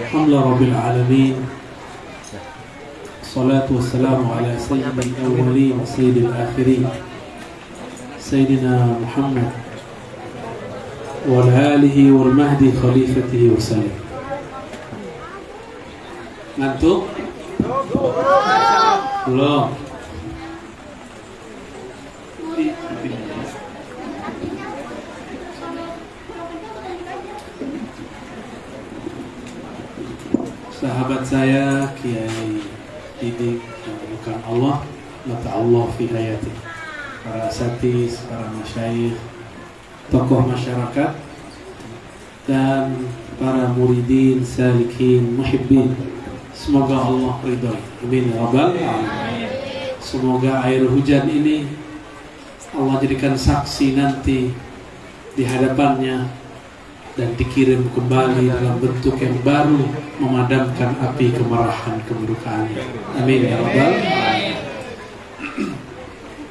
الحمد لله رب العالمين. الصلاة والسلام على سيد الأولين وسيد الآخرين سيدنا محمد وعلى آله والمهدي خليفته وسلم. Ngantuk? Belum. Sahabat saya Kiai Didik bukan Allah, mata Allah fi hayati. Para asatidz, para masyayikh, tokoh masyarakat dan para muridin, salikin, muhibbin. Semoga Allah ridho. Amin ya rabbal alamin. Semoga air hujan ini Allah jadikan saksi nanti di hadapannya dan dikirim kembali dalam bentuk yang baru memadamkan api kemarahan kemurkaan. Amin ya rabbal alamin.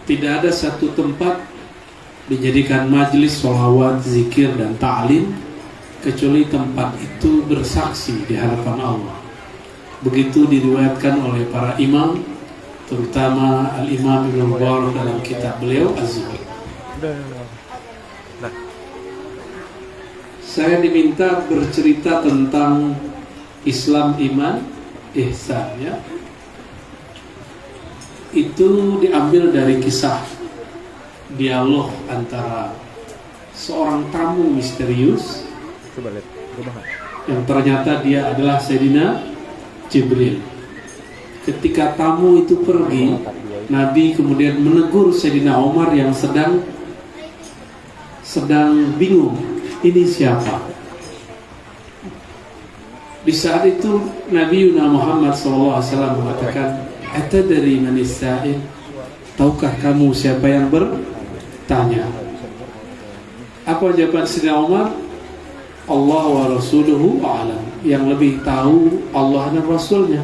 Tidak ada satu tempat dijadikan majelis sholawat, zikir dan ta'lim kecuali tempat itu bersaksi di hadapan Allah. Begitu diriwayatkan oleh para imam, terutama Al-Imam Ibnu Mubarak dalam kitab beliau Az-Zuhud. Saya diminta bercerita tentang Islam, iman, ihsan, ya. Itu diambil dari kisah dialog antara seorang tamu misterius yang ternyata dia adalah Sayyidina Jibril. Ketika tamu itu pergi, Nabi kemudian menegur Sayyidina Umar yang sedang bingung, ini siapa? Di saat itu Nabi Muhammad SAW mengatakan, atadri manis sa'il? Tahukah kamu siapa yang bertanya? Apa jawaban Sayyidina Umar? Allah wa rasuluhu a'lam. Yang lebih tahu Allah dan Rasulnya.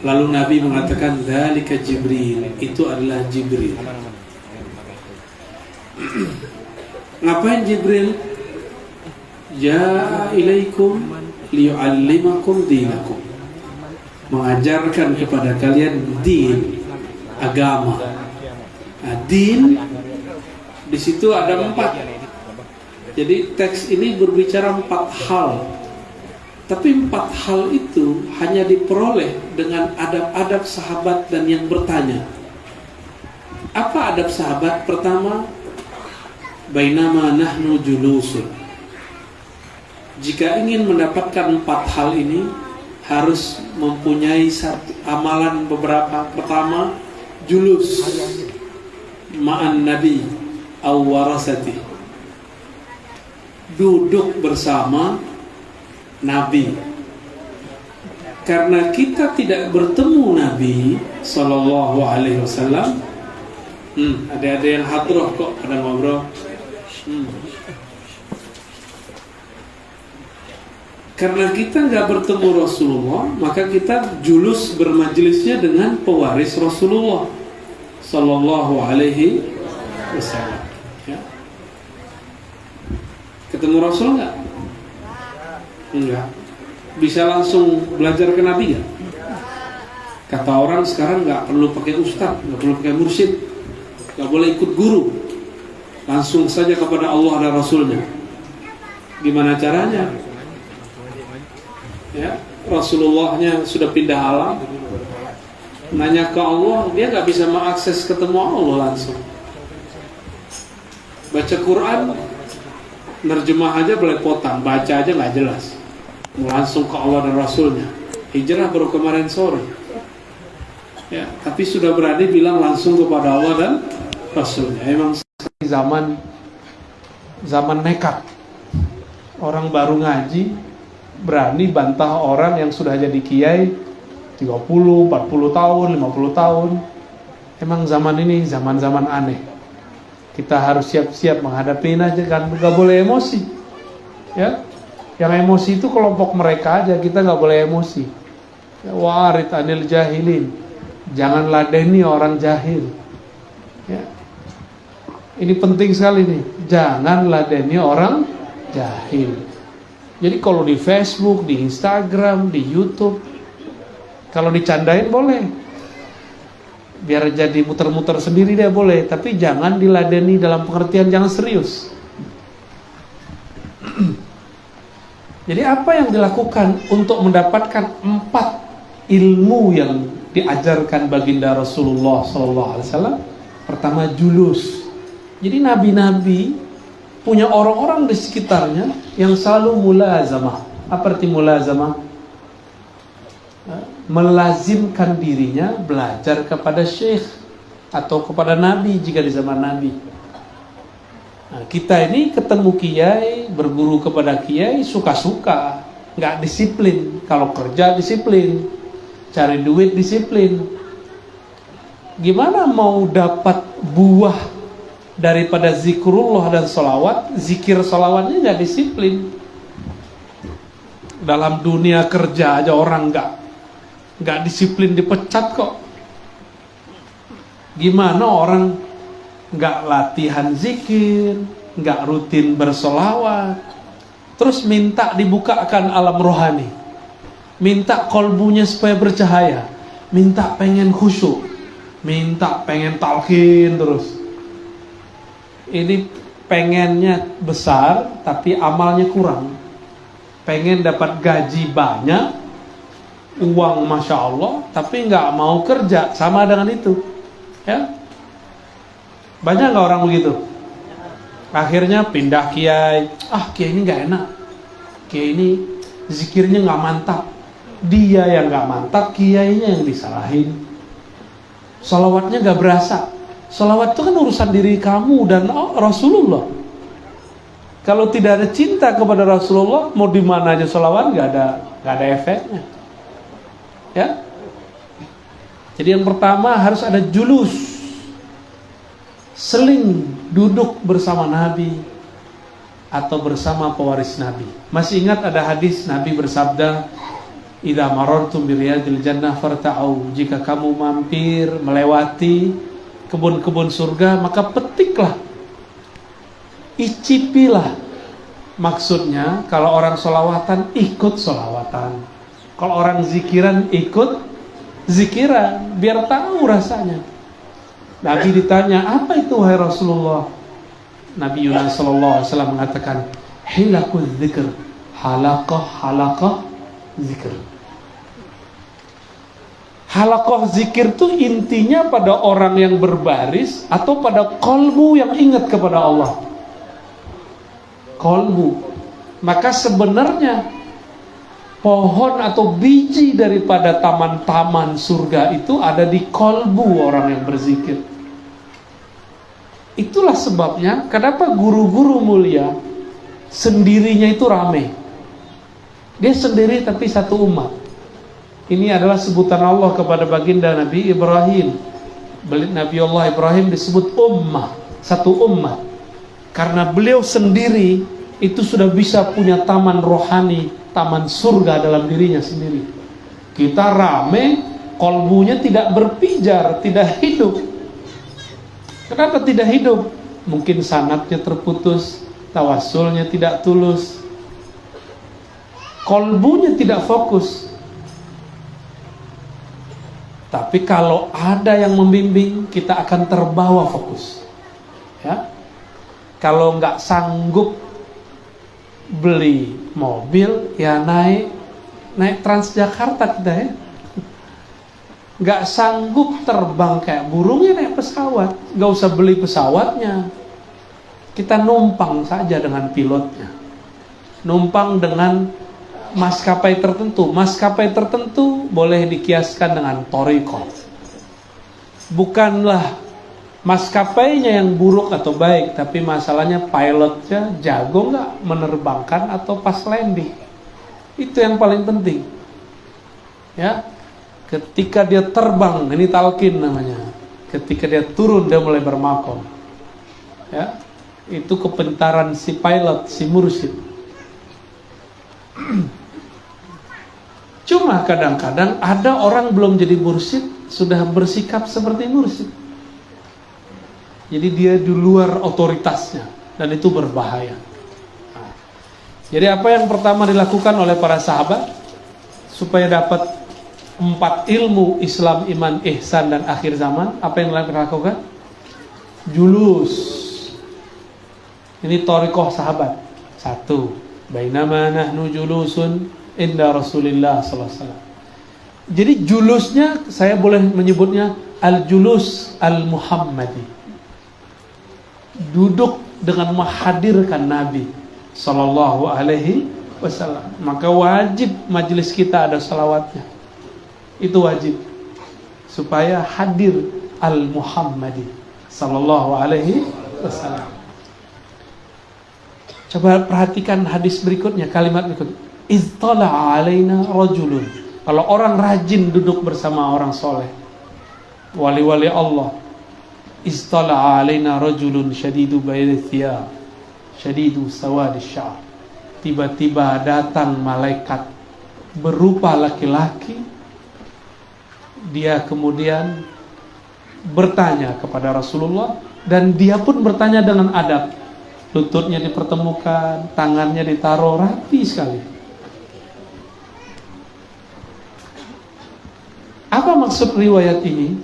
Lalu Nabi mengatakan, dzalika Jibril, itu adalah Jibril. Ngapain Jibril? Ja'a ilaikum liyu'allimakum dinakum. Mengajarkan kepada kalian din, agama. Nah, din di situ ada 4. Jadi teks ini berbicara 4 hal. Tapi 4 hal itu hanya diperoleh dengan adab-adab sahabat dan yang bertanya. Apa adab sahabat? Pertama, bainama nahnu julusun. Jika ingin mendapatkan 4 hal ini, harus mempunyai satu amalan beberapa. Pertama, julus ma'an nabi aw warasati, duduk bersama Nabi. Karena kita tidak bertemu Nabi Sallallahu Alaihi Wasallam. Ada yang hadroh kok pada ngobrol. Karena kita nggak bertemu Rasulullah, maka kita julus bermajelisnya dengan pewaris Rasulullah Sallallahu Alaihi Wasallam. Ya. Ketemu Rasul nggak? Enggak. Bisa langsung belajar ke Nabi nggak? Kata orang sekarang nggak perlu pakai ustaz, nggak perlu pakai mursyid, nggak boleh ikut guru, langsung saja kepada Allah dan Rasulnya. Gimana caranya? Ya, Rasulullahnya sudah pindah alam, nanya ke Allah, dia nggak bisa mengakses ketemu Allah langsung. Baca Quran, nerjemah aja belepotan, baca aja nggak jelas. Langsung ke Allah dan Rasulnya. Hijrah baru kemarin sore. Ya, tapi sudah berani bilang langsung kepada Allah dan Rasulnya. Emang zaman nekat. Orang baru ngaji berani bantah orang yang sudah jadi kiai 30, 40 tahun, 50 tahun. Emang zaman ini zaman-zaman aneh. Kita harus siap-siap menghadapi aja kan, nggak boleh emosi. Ya, yang emosi itu kelompok mereka aja, kita nggak boleh emosi. Warid anil jahilin, jangan ladeni orang jahil. Ya, ini penting sekali nih, jangan ladeni orang jahil. Jadi kalau di Facebook, di Instagram, di YouTube, kalau dicandain boleh, biar jadi muter-muter sendiri dia boleh, tapi jangan diladeni dalam pengertian jangan serius. Jadi apa yang dilakukan untuk mendapatkan 4 ilmu yang diajarkan baginda Rasulullah SAW? Pertama, julus. Jadi nabi-nabi punya orang-orang di sekitarnya yang selalu mulazamah. Apa arti mulazamah? Melazimkan dirinya belajar kepada syekh atau kepada nabi jika di zaman nabi. Nah, kita ini ketemu kiai, berguru kepada kiai suka-suka, nggak disiplin. Kalau kerja disiplin, cari duit disiplin. Gimana mau dapat buah daripada zikrullah dan sholawat? Zikir sholawatnya nggak disiplin. Dalam dunia kerja aja orang nggak disiplin dipecat kok. Gimana orang nggak latihan zikir, nggak rutin bersolawat, terus minta dibukakan alam rohani, minta kolbunya supaya bercahaya, minta pengen khusyuk, minta pengen talqin terus. Ini pengennya besar tapi amalnya kurang. Pengen dapat gaji banyak, uang masya Allah, tapi nggak mau kerja, sama dengan itu, ya. Banyak nggak orang begitu? Akhirnya pindah kiai. Kiai ini nggak enak, kiai ini zikirnya nggak mantap. Dia yang nggak mantap, kiainya yang disalahin. Salawatnya nggak berasa. Salawat itu kan urusan diri kamu dan Rasulullah. Kalau tidak ada cinta kepada Rasulullah, mau di mana aja salawat nggak ada efeknya. Ya. Jadi yang pertama harus ada julus, seling duduk bersama Nabi atau bersama pewaris Nabi. Masih ingat ada hadis Nabi bersabda, "Idza marartum bi riyadil jannah farta'u." Jika kamu mampir melewati kebun-kebun surga, maka petiklah, icipilah. Maksudnya kalau orang sholawatan ikut sholawatan, kalau orang zikiran ikut zikiran, biar tahu rasanya. Nabi ditanya, apa itu wahai Rasulullah? Nabi Yunus sallallahu alaihi wasallam mengatakan, hilakul zikr, halaqah zikr. Halaqah zikir itu intinya pada orang yang berbaris atau pada kolbu yang ingat kepada Allah. Kolbu. Maka sebenarnya pohon atau biji daripada taman-taman surga itu ada di kolbu orang yang berzikir. Itulah sebabnya kenapa guru-guru mulia sendirinya itu rame. Dia sendiri tapi satu umat. Ini adalah sebutan Allah kepada baginda Nabi Ibrahim. Nabi Allah Ibrahim disebut ummah, satu ummah. Karena beliau sendiri itu sudah bisa punya taman rohani, taman surga dalam dirinya sendiri. Kita rame, kolbunya tidak berpijar, tidak hidup. Kenapa tidak hidup? Mungkin sanadnya terputus, tawasulnya tidak tulus, kolbunya tidak fokus. Tapi kalau ada yang membimbing, kita akan terbawa fokus. Ya, kalau nggak sanggup beli mobil, ya naik Transjakarta kita ya. Nggak sanggup terbang kayak burung, ya naik pesawat. Nggak usah beli pesawatnya. Kita numpang saja dengan pilotnya. Numpang dengan maskapai tertentu. Maskapai tertentu boleh dikiaskan dengan thoriqah. Bukanlah maskapainya yang buruk atau baik, tapi masalahnya pilotnya jago nggak menerbangkan atau pas landing. Itu yang paling penting. Ya, ketika dia terbang, ini talqin namanya. Ketika dia turun, dia mulai bermakom. Ya, itu kepintaran si pilot, si mursyid. Cuma kadang-kadang ada orang belum jadi mursyid sudah bersikap seperti mursyid. Jadi dia di luar otoritasnya dan itu berbahaya. Nah, Jadi apa yang pertama dilakukan oleh para sahabat supaya dapat 4 ilmu Islam, iman, ihsan dan akhir zaman? Apa yang dilakukan? Julus. Ini thariqah sahabat. 1. Bainama nahnu julusun inda Rasulillah sallallahu alaihi wasallam. Jadi julusnya saya boleh menyebutnya al-julus al-Muhammadi. Duduk dengan menghadirkan Nabi sallallahu alaihi wasallam. Maka wajib majelis kita ada salawatnya. Itu wajib. Supaya hadir al-Muhammadi sallallahu alaihi wasallam. Coba perhatikan hadis berikutnya, kalimat berikutnya. Iztala'a alaina rajulun. Kalau orang rajin duduk bersama orang soleh, wali-wali Allah. Iztala'a alaina rajulun syadidu bayadith thiyab, syadidu sawadis sya'ar. Tiba-tiba datang malaikat berupa laki-laki. Dia kemudian bertanya kepada Rasulullah, dan dia pun bertanya dengan adab. Lututnya dipertemukan, tangannya ditaruh rapi sekali. Apa maksud riwayat ini?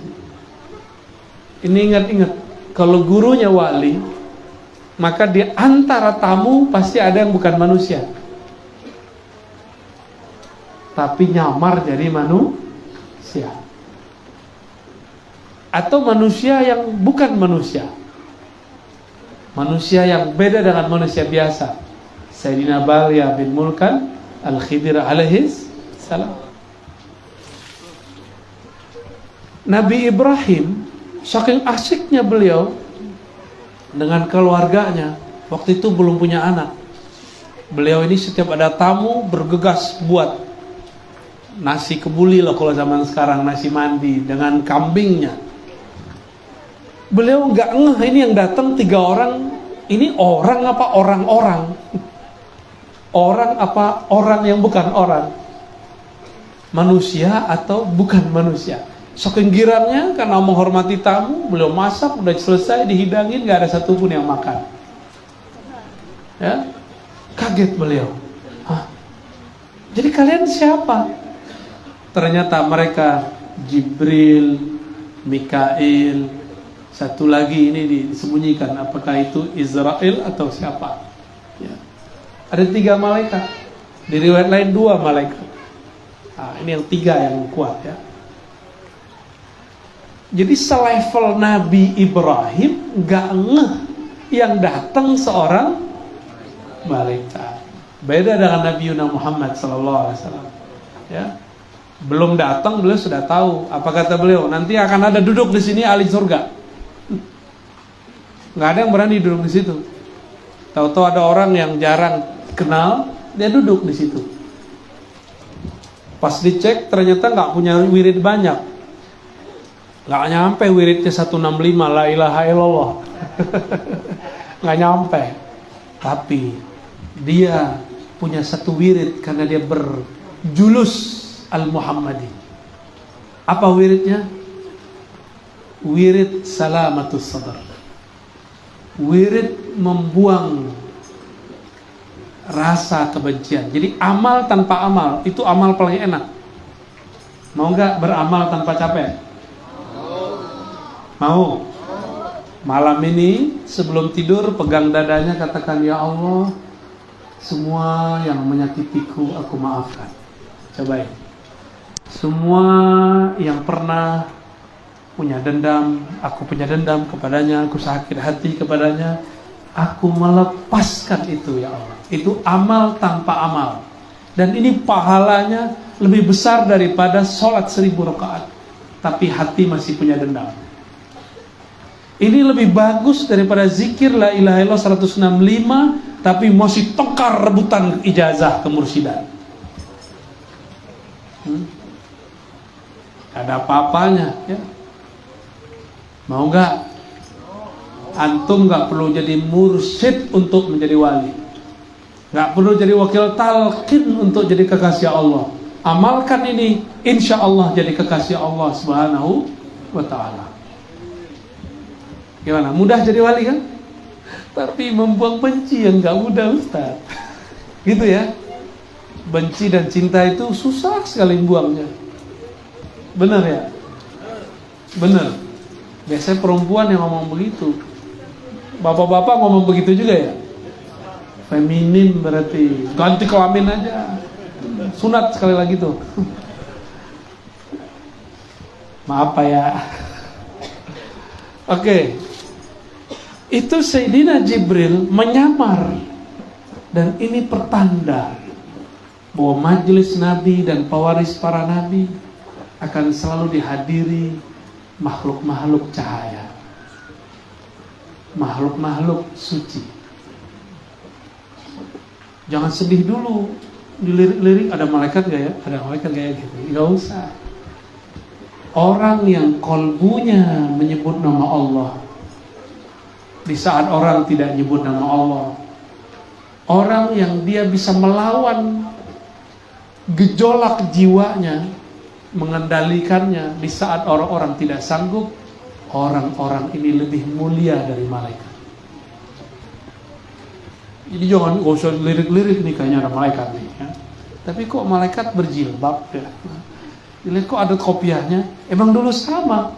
Ini ingat-ingat, kalau gurunya wali, maka di antara tamu pasti ada yang bukan manusia, tapi nyamar jadi manusia, atau manusia yang bukan manusia, manusia yang beda dengan manusia biasa. Sayyidina Balya bin Mulkan Al-Khidir alaihis salam. Nabi Ibrahim saking asyiknya beliau dengan keluarganya, waktu itu belum punya anak. Beliau ini setiap ada tamu bergegas buat nasi kebuli loh kalau zaman sekarang, nasi mandi dengan kambingnya. Beliau nggak ngeh ini yang datang 3 orang, ini orang apa orang-orang? Orang apa orang yang bukan orang? Manusia atau bukan manusia? Saking girangnya karena menghormati tamu, beliau masak, udah selesai dihidangin, nggak ada satupun yang makan. Ya, kaget beliau. Hah? Jadi kalian siapa? Ternyata mereka Jibril, Mikail. Satu lagi ini disembunyikan, apakah itu Israel atau siapa? Ya. Ada 3 malaikat. Di riwayat lain 2 malaikat. Nah, ini yang 3 yang kuat ya. Jadi selevel Nabi Ibrahim nggak ngeh yang datang seorang malaikat. Beda dengan Nabi Muhammad sallallahu alaihi wasallam. Ya. Belum datang beliau sudah tahu. Apa kata beliau? Nanti akan ada duduk di sini ahli surga. Nggak ada yang berani duduk di situ. Tahu-tahu ada orang yang jarang kenal, dia duduk di situ. Pas dicek ternyata nggak punya wirid banyak, nggak nyampe wiridnya 165 la ilaha illallah, nggak nyampe. Tapi dia punya 1 wirid karena dia berjulus al-Muhammadi. Apa wiridnya? Wirid salamatus sadar. Wirid membuang rasa kebencian. Jadi amal tanpa amal, itu amal paling enak. Mau gak beramal tanpa capek? Mau? Malam ini sebelum tidur pegang dadanya, katakan, ya Allah, semua yang menyakitiku aku maafkan. Cobain. Semua yang pernah punya dendam, aku punya dendam kepadanya, aku sakit hati kepadanya, aku melepaskan itu ya Allah. Itu amal tanpa amal. Dan ini pahalanya lebih besar daripada sholat 1000 rakaat, tapi hati masih punya dendam. Ini lebih bagus daripada zikir la ilaha illallah 165 tapi masih tengkar rebutan ijazah kemursidan. Ada apa-apanya ya. Mau gak? Antum gak perlu jadi mursyid untuk menjadi wali, gak perlu jadi wakil talqin untuk jadi kekasih Allah. Amalkan ini, insya Allah jadi kekasih Allah subhanahu wa ta'ala. Gimana? Mudah jadi wali kan? Tapi membuang benci yang gak mudah Ustaz. Gitu ya. Benci dan cinta itu susah sekali buangnya. Benar ya? Benar. Biasanya perempuan yang ngomong begitu. Bapak-bapak ngomong begitu juga ya? Feminim berarti. Ganti kelamin aja. Sunat sekali lagi tuh. Maaf Pak ya. Oke. Itu Sayyidina Jibril menyamar. Dan ini pertanda bahwa majelis Nabi dan pewaris para Nabi akan selalu dihadiri makhluk-makhluk cahaya, makhluk-makhluk suci. Jangan sedih dulu, dilirik-lirik ada malaikat gak ya? Ada malaikat gak ya? Gitu. Gak usah. Orang yang kolbunya menyebut nama Allah di saat orang tidak nyebut nama Allah, orang yang dia bisa melawan gejolak jiwanya, mengendalikannya di saat orang-orang tidak sanggup, orang-orang ini lebih mulia dari malaikat. Jadi jangan gak usah lirik-lirik nih, kayaknya ada malaikat nih ya. Tapi kok malaikat berjilbab ya? Lihat kok ada kopiahnya. Emang dulu sama.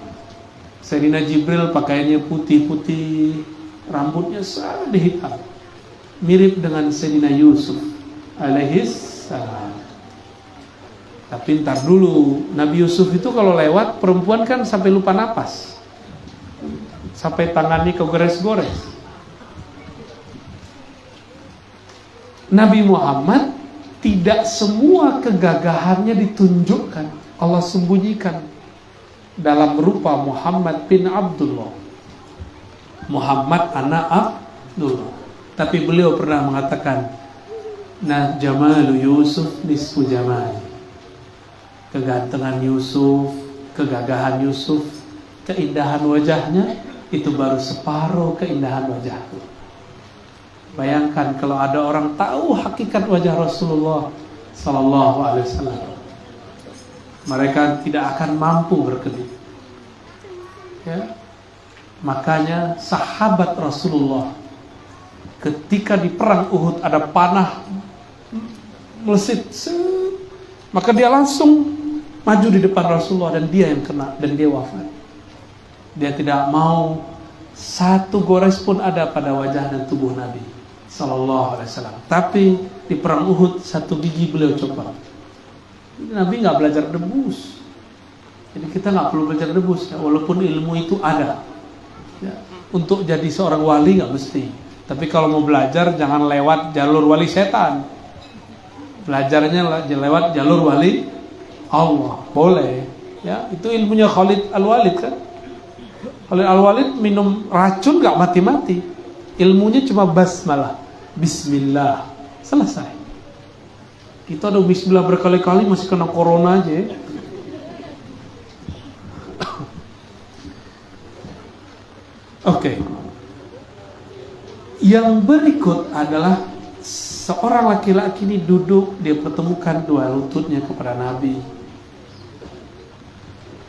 Sayyidina Jibril pakaiannya putih-putih, rambutnya sangat hitam, mirip dengan Sayyidina Yusuf alaihis salam. Tapi ntar dulu, Nabi Yusuf itu kalau lewat, perempuan kan sampai lupa napas, sampai tangannya kegores-gores. Nabi Muhammad tidak semua kegagahannya ditunjukkan, Allah sembunyikan dalam rupa Muhammad bin Abdullah, Muhammad anak Abdullah. Tapi beliau pernah mengatakan, nah jamalu Yusuf nisfu jamal. Kegantengan Yusuf, kegagahan Yusuf, keindahan wajahnya itu baru separuh keindahan wajahku. Bayangkan kalau ada orang tahu hakikat wajah Rasulullah sallallahu alaihi wasallam, mereka tidak akan mampu berkedip. Ya. Makanya sahabat Rasulullah ketika di perang Uhud ada panah melesit, maka dia langsung maju di depan Rasulullah dan dia yang kena dan dia wafat. Dia tidak mau satu gores pun ada pada wajah dan tubuh Nabi sallallahu alaihi wasallam. Tapi di perang Uhud satu gigi beliau copot. Nabi nggak belajar debus. Jadi kita nggak perlu belajar debus ya, walaupun ilmu itu ada. Ya, untuk jadi seorang wali nggak mesti. Tapi kalau mau belajar jangan lewat jalur wali setan. Belajarnya lewat jalur wali Allah, boleh. Ya, itu ilmunya Khalid Al-Walid kan. Khalid Al-Walid minum racun nggak mati-mati. Ilmunya cuma basmalah, bismillah, selesai. Kita ada bismillah berkali-kali masih kena corona aja ya. Oke. Yang berikut adalah seorang laki-laki ini duduk, dia pertemukan dua lututnya kepada Nabi.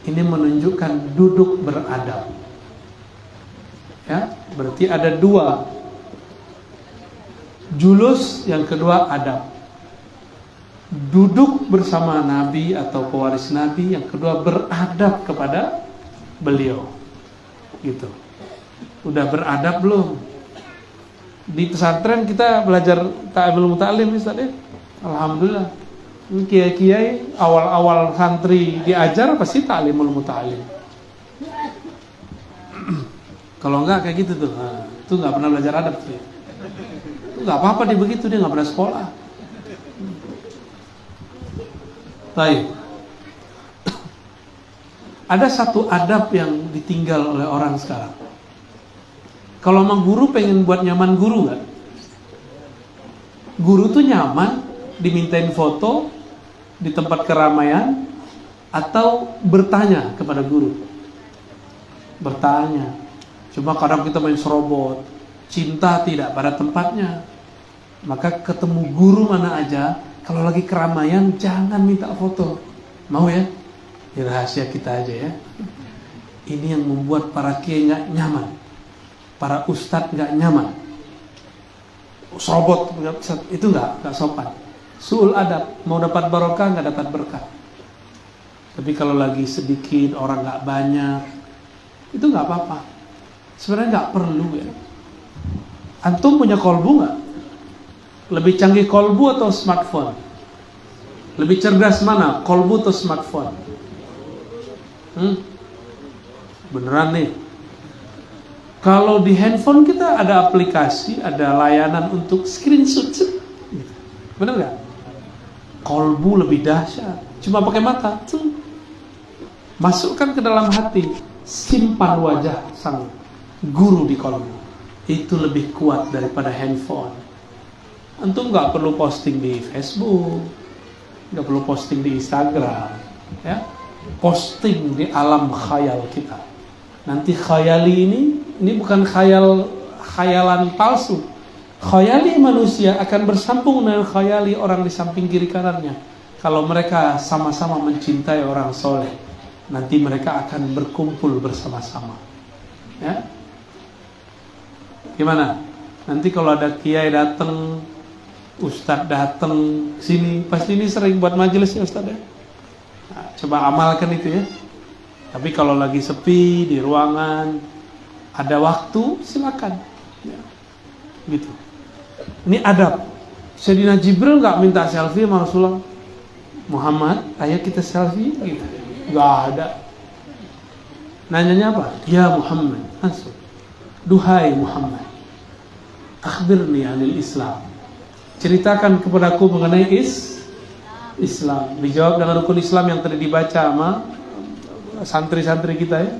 Ini menunjukkan duduk beradab. Ya, berarti ada dua. Julus, yang kedua adab. Duduk bersama Nabi atau pewaris Nabi, yang kedua beradab kepada beliau. Gitu. Udah beradab belum? Di pesantren kita belajar ta'amul muta'alim Ustaz ya. Alhamdulillah. Kiai-kiai awal-awal santri diajar pasti ta'limul muta'alim. Kalau enggak kayak gitu tuh, nah, itu enggak pernah belajar adab tuh. Enggak apa-apa dia begitu, dia enggak pernah sekolah. Baik. Ada satu adab yang ditinggal oleh orang sekarang. Kalau emang guru pengen buat nyaman guru kan? Guru tuh nyaman dimintain foto di tempat keramaian atau bertanya kepada guru. Bertanya. Cuma kadang kita main serobot, cinta tidak pada tempatnya. Maka ketemu guru mana aja, kalau lagi keramaian jangan minta foto. Mau ya? Ini rahasia kita aja ya. Ini yang membuat para kiai nggak nyaman, para ustadz nggak nyaman. serobot, itu nggak sopan. Su'ul adab, mau dapat barokah nggak dapat berkah. Tapi kalau lagi sedikit, orang nggak banyak, itu nggak apa-apa. Sebenarnya nggak perlu ya. Antum punya kolbu nggak? Lebih canggih kolbu atau smartphone? Lebih cerdas mana? Kolbu atau smartphone? Beneran nih. Kalau di handphone kita ada aplikasi, ada layanan untuk screenshot. Bener nggak? Kolbu lebih dahsyat. Cuma pakai mata. Masukkan ke dalam hati. Simpan wajah sang guru di kolbu. Itu lebih kuat daripada handphone. Antum nggak perlu posting di Facebook, nggak perlu posting di Instagram, ya. Posting di alam khayal kita. Nanti khayali ini bukan khayalan palsu. Khayali manusia akan bersambung dengan khayali orang di samping kiri kanannya. Kalau mereka sama-sama mencintai orang soleh, nanti mereka akan berkumpul bersama-sama. Ya, gimana? Nanti kalau ada kiai datang, ustadz datang sini, pasti ini sering buat majelis ya ustadz ya. Nah, coba amalkan itu ya. Tapi kalau lagi sepi di ruangan, ada waktu, silakan. Ya, gitu. Ini adab. Sayyidina Jibril nggak minta selfie sama Rasulullah. Muhammad, ayo kita selfie, gitu. Nggak ada. Nanyanya apa? Ya Muhammad, langsung. Duhai Muhammad, akhbirni anil Islam. Ceritakan kepadaku mengenai Islam. Dijawab dengan rukun Islam yang tadi dibaca sama santri-santri kita ya.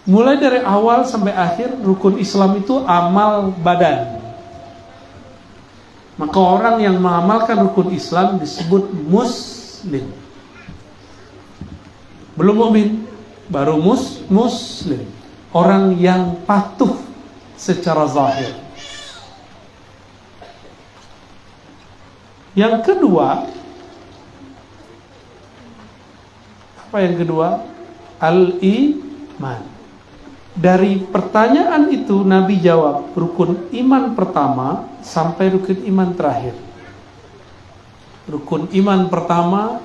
Mulai dari awal sampai akhir, rukun Islam itu amal badan. Maka orang yang mengamalkan rukun Islam disebut muslim. Belum mukmin, baru muslim. Orang yang patuh secara zahir. Yang kedua, apa yang kedua? Al-iman. Dari pertanyaan itu Nabi jawab rukun iman pertama sampai rukun iman terakhir. Rukun iman pertama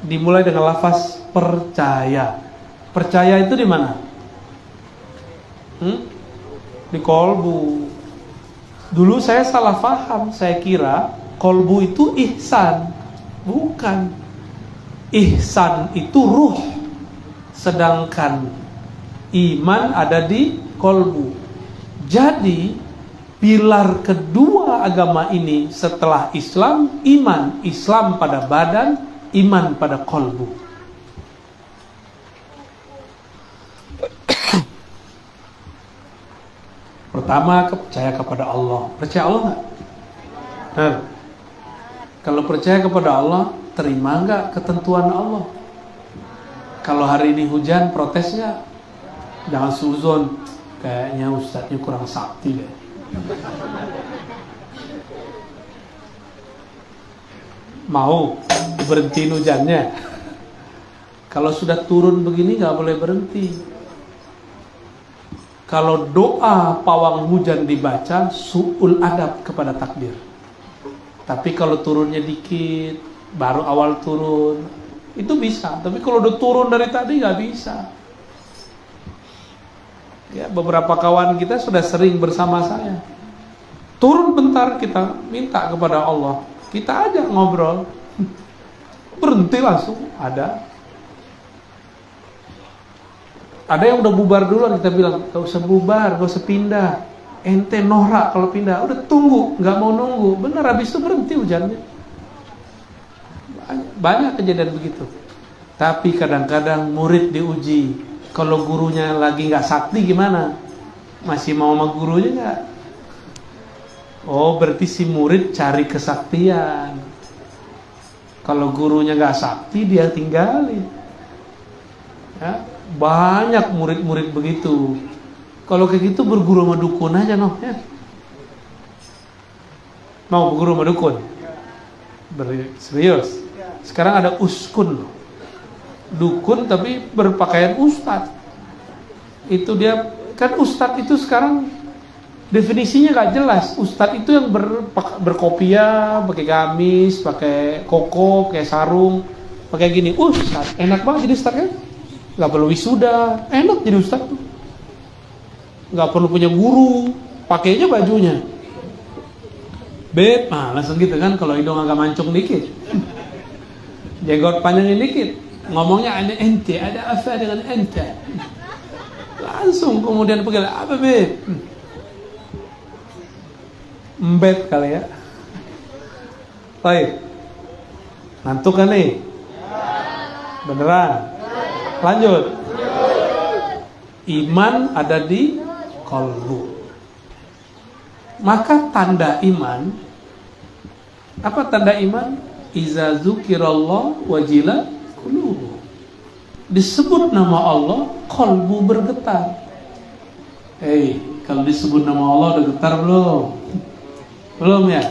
dimulai dengan lafaz percaya. Percaya itu di mana? Di kolbu. Dulu saya salah paham, saya kira kolbu itu ihsan. Bukan. Ihsan itu ruh. Sedangkan iman ada di kolbu. Jadi pilar kedua agama ini setelah Islam, iman. Islam pada badan, iman pada kolbu. Pertama, percaya kepada Allah. Percaya Allah nggak? Nah, kalau percaya kepada Allah, terima nggak ketentuan Allah? Kalau hari ini hujan, protesnya jangan suzon. Kayaknya ustadznya kurang sakti deh. Mau berhentiin hujannya? Kalau sudah turun begini nggak boleh berhenti. Kalau doa pawang hujan dibaca, su'ul adab kepada takdir. Tapi kalau turunnya dikit, baru awal turun, itu bisa. Tapi kalau udah turun dari tadi nggak bisa. Ya, beberapa kawan kita sudah sering bersama saya. Turun bentar kita minta kepada Allah. Kita ajak ngobrol. Berhenti langsung, ada. Ada yang udah bubar duluan, kita bilang gak usah bubar, gak usah pindah. Ente norak kalau pindah, udah tunggu, gak mau nunggu. Benar, habis itu berhenti hujannya. Banyak kejadian begitu. Tapi kadang-kadang murid diuji. Kalau gurunya lagi gak sakti gimana? Masih mau sama gurunya gak? Oh, berarti si murid cari kesaktian. Kalau gurunya gak sakti, dia tinggalin. Ya, banyak murid-murid begitu. Kalau kayak gitu berguru sama dukun aja noh ya. Mau berguru sama dukun? Serius. Sekarang ada uskun loh. Dukun tapi berpakaian ustadz. Itu dia kan ustadz itu sekarang Definisinya gak jelas. Ustadz itu yang berkopiah, pakai gamis, pakai koko, pakai sarung, pakai gini. Ustadz, enak banget jadi ustadz kan? Gak perlu wisuda, enak jadi ustadz tuh. Gak perlu punya guru, pakainya bajunya. Beb, langsung gitu kan, kalau hidung agak mancung dikit, jenggot panjangin dikit, ngomongnya ada ente, ada apa dengan ente, langsung kemudian panggil apa beb, mbet kali ya. Baik, ngantuk kan nih? Beneran? Lanjut. Iman ada di qalbu. Maka tanda iman, apa tanda iman? Iza dzukirallah wajilat qulubuhum. Disebut nama Allah, kalbu bergetar. Kalau disebut nama Allah udah getar belum? Belum ya?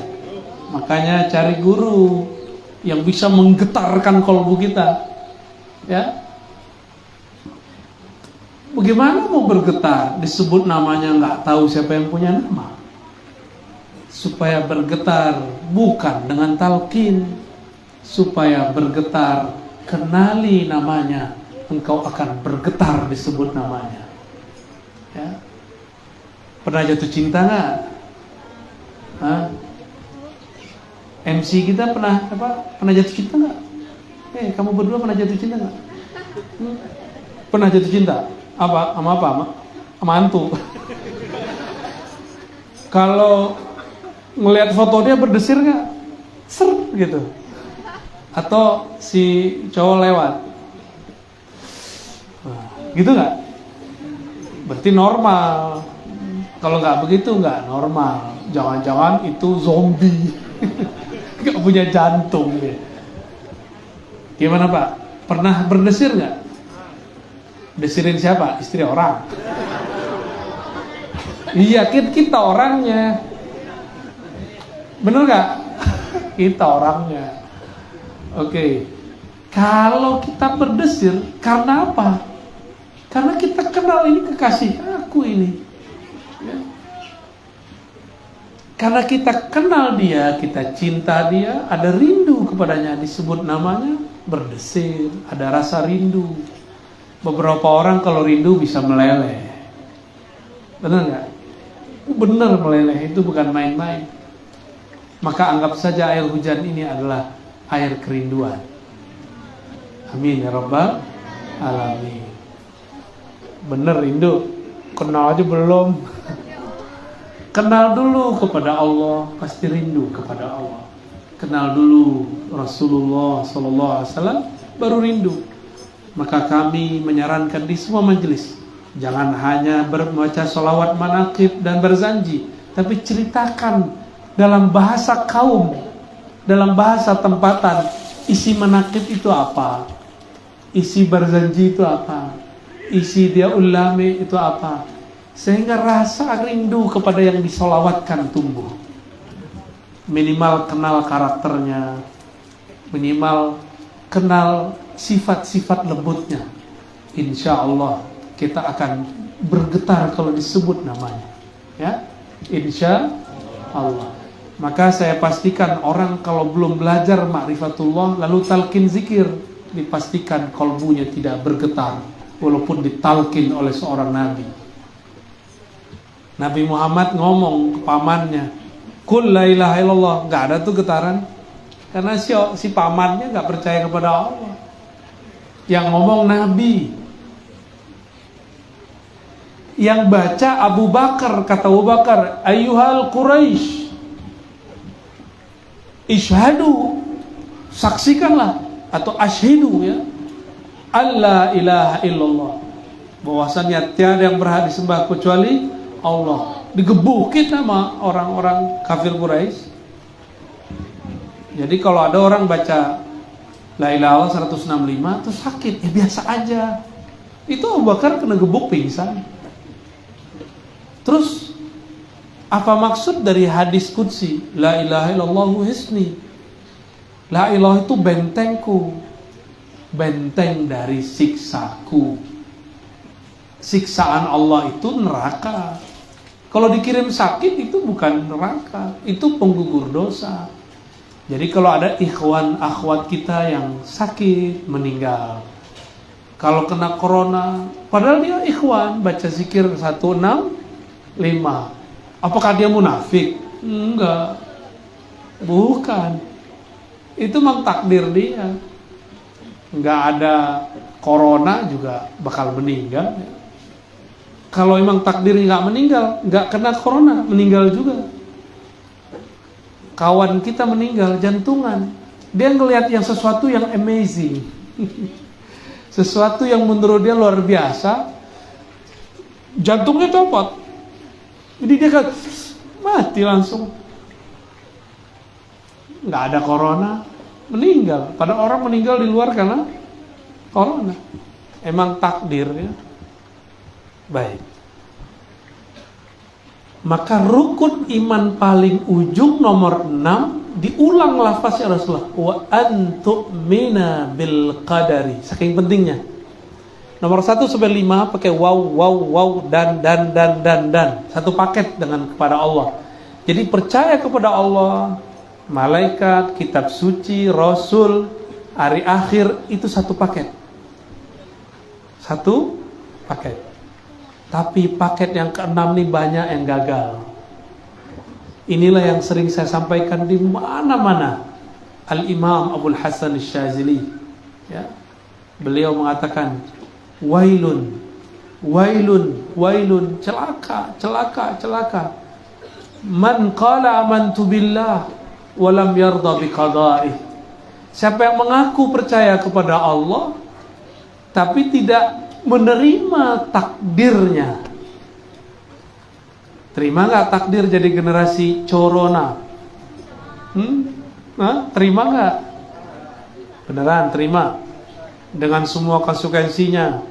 Makanya cari guru yang bisa menggetarkan kalbu kita. Ya. Bagaimana mau bergetar? Disebut namanya nggak tahu siapa yang punya nama. Supaya bergetar bukan dengan talqin, supaya bergetar kenali namanya, engkau akan bergetar disebut namanya. Ya. Pernah jatuh cinta nggak? MC kita pernah jatuh cinta nggak? Kamu berdua pernah jatuh cinta nggak? Pernah jatuh cinta? Sama hantu. Kalau ngelihat foto dia berdesir nggak? Ser gitu. Atau si cowok lewat, gitu nggak? Berarti normal. Kalau nggak begitu nggak normal. Jangan-jangan itu zombie, nggak punya jantung. Gimana Pak? Pernah berdesir nggak? Desirin siapa? Istri orang. Iya, kita orangnya. Bener gak? Kita orangnya. Oke. Kalau kita berdesir, karena apa? Karena kita kenal ini kekasih aku ini. Ya. Karena kita kenal dia, kita cinta dia, ada rindu kepadanya, disebut namanya, berdesir, ada rasa rindu. Beberapa orang kalau rindu bisa meleleh. Bener gak? Bener meleleh, itu bukan main-main. Maka anggap saja air hujan ini adalah air kerinduan. Amin ya rabbal alamin. Bener rindu, kenal aja belum. Kenal dulu kepada Allah, pasti rindu kepada Allah. Kenal dulu Rasulullah SAW, baru rindu. Maka kami menyarankan di semua majelis, jangan hanya membaca sholawat manaqib dan berzanji, tapi ceritakan dalam bahasa kaum, dalam bahasa tempatan, isi manaqib itu apa, isi berzanji itu apa, isi dia ulami itu apa, sehingga rasa rindu kepada yang disolawatkan tumbuh. Minimal kenal karakternya, minimal kenal sifat-sifat lembutnya. Insya Allah kita akan bergetar kalau disebut namanya. Ya, insya Allah. Maka saya pastikan orang kalau belum belajar ma'rifatullah lalu talqin zikir, dipastikan kalbunya tidak bergetar walaupun ditalqin oleh seorang nabi. Nabi Muhammad ngomong ke pamannya, "Qul la ilaha illallah." Enggak ada tuh getaran. Karena si pamannya enggak percaya kepada Allah. Yang ngomong nabi. Yang baca Abu Bakar, kata Abu Bakar, "Ayyuhal Quraisy, Ishhadu," saksikanlah, atau asyhidu ya, alla ilaha illallah, bahwasannya tiada yang berhak disembah kecuali Allah. Digebukin sama orang-orang kafir Quraisy. Jadi kalau ada orang baca la ilaha illallah 165 terus sakit, ya biasa aja. Itu Abu Bakar kena gebuk pingsan. Terus apa maksud dari hadis qudsi la ilaha illallah hisni? La ilaha itu bentengku, benteng dari siksaku. Siksaan Allah itu neraka. Kalau dikirim sakit itu bukan neraka, itu penggugur dosa. Jadi kalau ada ikhwan akhwat kita yang sakit, meninggal, kalau kena corona, padahal dia ikhwan, baca zikir 165, apakah dia munafik? Enggak, bukan. Itu memang takdir dia. Enggak ada corona juga bakal meninggal. Kalau emang takdirnya nggak meninggal, nggak kena corona, meninggal juga. Kawan kita meninggal jantungan, dia ngelihat yang sesuatu yang amazing, sesuatu yang menurut dia luar biasa, jantungnya copot, jadi dia kan mati langsung. Nggak ada corona, meninggal. Pada orang meninggal di luar karena corona. Emang takdirnya. Baik. Maka rukun iman paling ujung nomor 6 diulang lafaznya Rasulullah, wa antu'mina bil qadari. Saking pentingnya. Nomor 1 sampai 5 pakai waw dan. Satu paket dengan kepada Allah. Jadi percaya kepada Allah, malaikat, kitab suci, rasul, hari akhir, itu satu paket. Satu paket. Tapi paket yang ke-6 nih banyak yang gagal. Inilah yang sering saya sampaikan di mana-mana. Al-Imam Abul Hasan Asy-Syadzili, ya. Beliau mengatakan, wailun, celaka. Man qala amantu billah wa lam yarda bi qada'ih. Siapa yang mengaku percaya kepada Allah tapi tidak menerima takdirnya. Terima nggak takdir jadi generasi corona? Terima nggak? Beneran terima. Dengan semua konsekuensinya.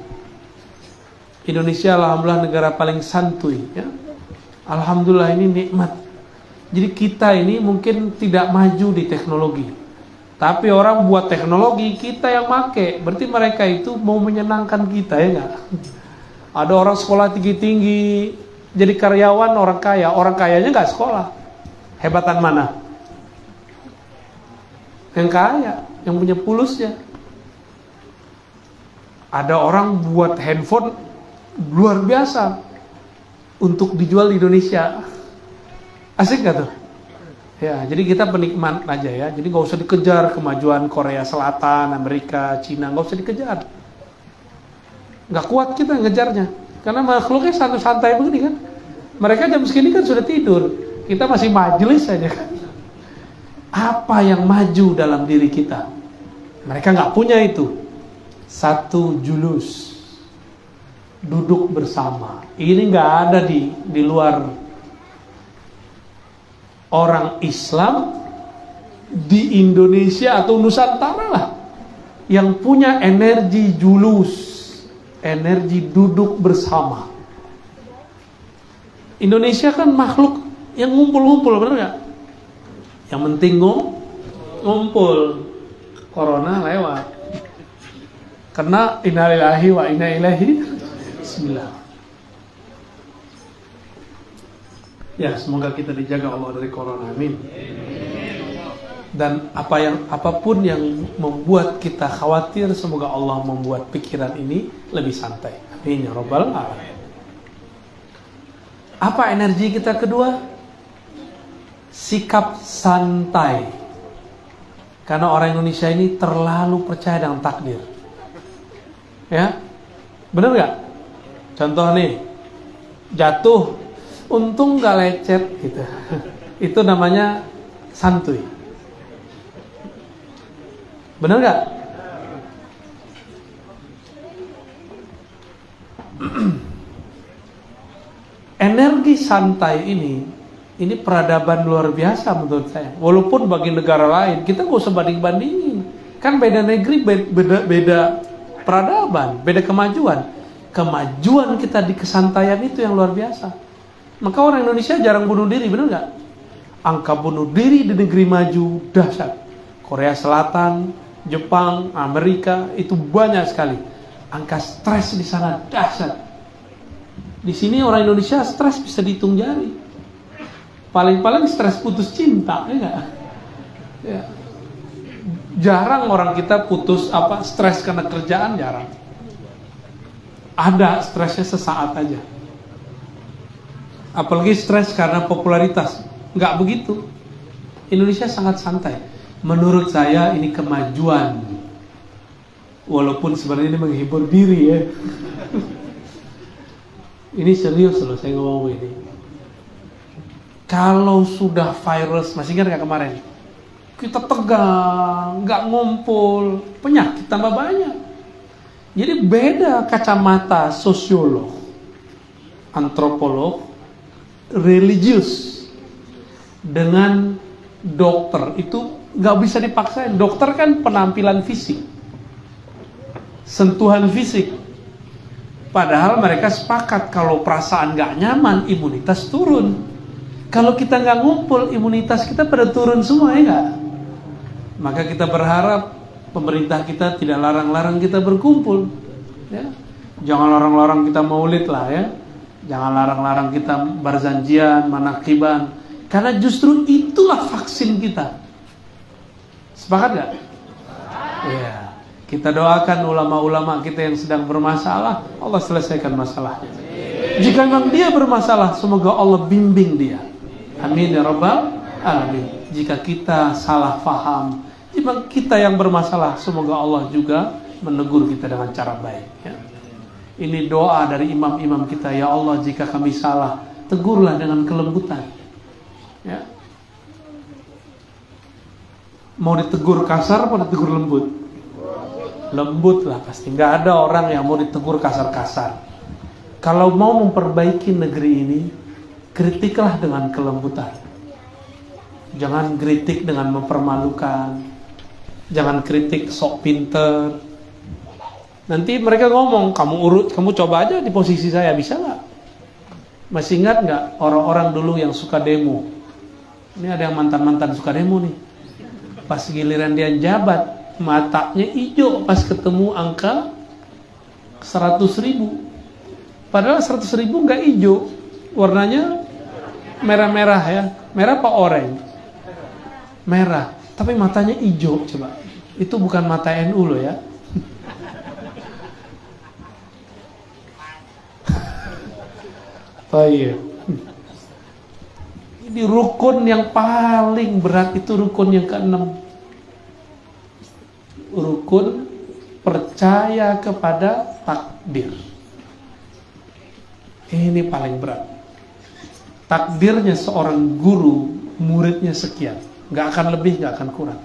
Indonesia alhamdulillah negara paling santuy, ya. Alhamdulillah, ini nikmat. Jadi kita ini mungkin tidak maju di teknologi, tapi orang buat teknologi, kita yang make. Berarti mereka itu mau menyenangkan kita, ya enggak? Ada orang sekolah tinggi-tinggi, jadi karyawan orang kaya. Orang kayanya enggak sekolah. Hebatan mana? Yang kaya, yang punya pulusnya. Ada orang buat handphone luar biasa untuk dijual di Indonesia. Asik gak tuh? Ya, jadi kita penikmat aja ya. Jadi gak usah dikejar kemajuan Korea Selatan, Amerika, Cina, gak usah dikejar. Gak kuat kita ngejarnya, karena makhluknya santai-santai begini kan. Mereka jam segini kan sudah tidur, kita masih majelis aja kan. Apa yang maju dalam diri kita? Mereka gak punya itu. Satu julus, duduk bersama. Ini gak ada di luar. Orang Islam di Indonesia atau Nusantara lah yang punya energi julus, energi duduk bersama. Indonesia kan makhluk yang ngumpul-ngumpul, benar nggak? Yang penting ngumpul. Corona lewat. Karena innalillahi wa inna ilaihi bismillah. Ya, semoga kita dijaga Allah dari corona, amin. Dan apapun yang membuat kita khawatir, semoga Allah membuat pikiran ini lebih santai. Amin ya rabbal alamin. Apa energi kita kedua? Sikap santai. Karena orang Indonesia ini terlalu percaya dengan takdir. Ya, benar nggak? Contoh nih, jatuh, untung gak lecet gitu. Itu namanya santuy. Benar gak? Energi santai ini peradaban luar biasa menurut saya. Walaupun bagi negara lain kita gak usah banding-bandingin. Kan beda negeri, beda peradaban, beda kemajuan. Kemajuan kita di kesantaian itu yang luar biasa. Maka orang Indonesia jarang bunuh diri, benar nggak? Angka bunuh diri di negeri maju dahsyat. Korea Selatan, Jepang, Amerika itu banyak sekali. Angka stres di sana dahsyat. Di sini orang Indonesia stres bisa dihitung jari. Paling-paling stres putus cinta, ya enggak? Ya. Jarang orang kita putus stres karena kerjaan, jarang. Ada stresnya sesaat aja. Apalagi stres karena popularitas, nggak begitu. Indonesia sangat santai. Menurut saya ini kemajuan. Walaupun sebenarnya ini menghibur diri ya. Ini serius loh saya ngomong ini. Kalau sudah virus, masih ingat nggak kemarin? Kita tegang, nggak ngumpul, penyakit tambah banyak. Jadi beda kacamata sosiolog, antropolog, religius dengan dokter. Itu nggak bisa dipaksain. Dokter kan penampilan fisik, sentuhan fisik. Padahal mereka sepakat kalau perasaan nggak nyaman, imunitas turun. Kalau kita nggak ngumpul, imunitas kita pada turun semua, ya nggak? Maka kita berharap pemerintah kita tidak larang-larang kita berkumpul, ya. Jangan larang-larang kita maulid lah, ya. Jangan larang-larang kita berzanjian, manakiban. Karena justru itulah vaksin kita. Sepakat gak? Ya. Kita doakan ulama-ulama kita yang sedang bermasalah, Allah selesaikan masalahnya. Jika memang dia bermasalah, semoga Allah bimbing dia. Amin ya rabbal alamin. Jika kita salah faham, jika kita yang bermasalah, semoga Allah juga menegur kita dengan cara baik, ya. Ini doa dari imam-imam kita. Ya Allah, jika kami salah, tegurlah dengan kelembutan, ya. Mau ditegur kasar atau ditegur lembut? Lembut lah pasti. Nggak ada orang yang mau ditegur kasar-kasar. Kalau mau memperbaiki negeri ini, kritiklah dengan kelembutan. Jangan kritik dengan mempermalukan. Jangan kritik sok pinter. Nanti mereka ngomong, kamu coba aja di posisi saya, bisa nggak? Masih ingat nggak orang-orang dulu yang suka demo? Ini ada yang mantan-mantan suka demo nih. Pas giliran dia jabat, matanya hijau pas ketemu angka 100.000. Padahal 100.000 nggak hijau, warnanya merah-merah ya. Merah apa oranye? Merah, tapi matanya hijau. Coba, itu bukan mata NU loh ya. Baik. Ini rukun yang paling berat, itu rukun yang ke-6. Rukun percaya kepada takdir. Ini paling berat. Takdirnya seorang guru, muridnya sekian, gak akan lebih, gak akan kurang.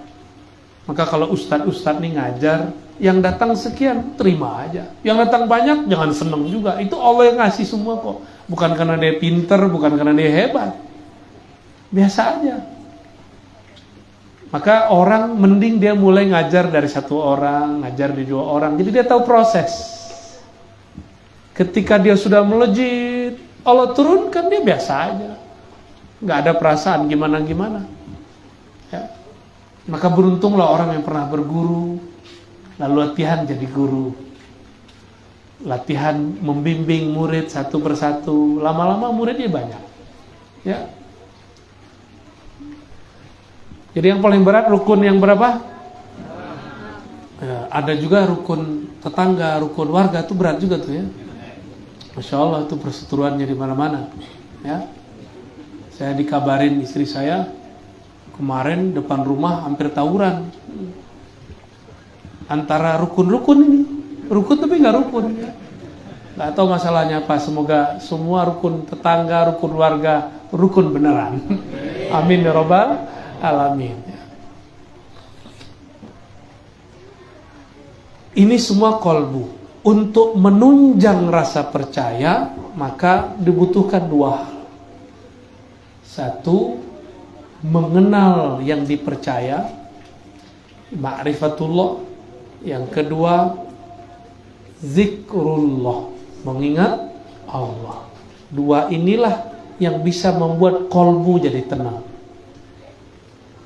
Maka kalau ustadz nih ngajar, yang datang sekian, terima aja. Yang datang banyak, jangan seneng juga. Itu Allah yang ngasih semua kok. Bukan karena dia pinter, bukan karena dia hebat. Biasa aja. Maka orang mending dia mulai ngajar dari 1 orang, ngajar di 2 orang. Jadi dia tahu proses. Ketika dia sudah melejit, Allah turunkan, dia biasa aja. Nggak ada perasaan gimana-gimana. Ya. Maka beruntunglah orang yang pernah berguru, lalu latihan jadi guru. Latihan membimbing murid satu persatu. Lama-lama muridnya banyak. Ya. Jadi yang paling berat rukun yang berapa? Ya, ada juga rukun tetangga, rukun warga, itu berat juga tuh ya. Masya Allah, itu perseteruannya di mana-mana. Ya, saya dikabarin istri saya kemarin depan rumah hampir tawuran antara rukun-rukun ini, rukun tapi nggak rukun. Ya. Nggak tahu masalahnya apa. Semoga semua rukun tetangga, rukun warga, rukun beneran. Amin ya rabbal alamin. Ini semua kolbu. Untuk menunjang rasa percaya, maka dibutuhkan 2 hal. 1, mengenal yang dipercaya, ma'rifatullah. Yang kedua, zikrullah, mengingat Allah. 2 inilah yang bisa membuat kolbu jadi tenang.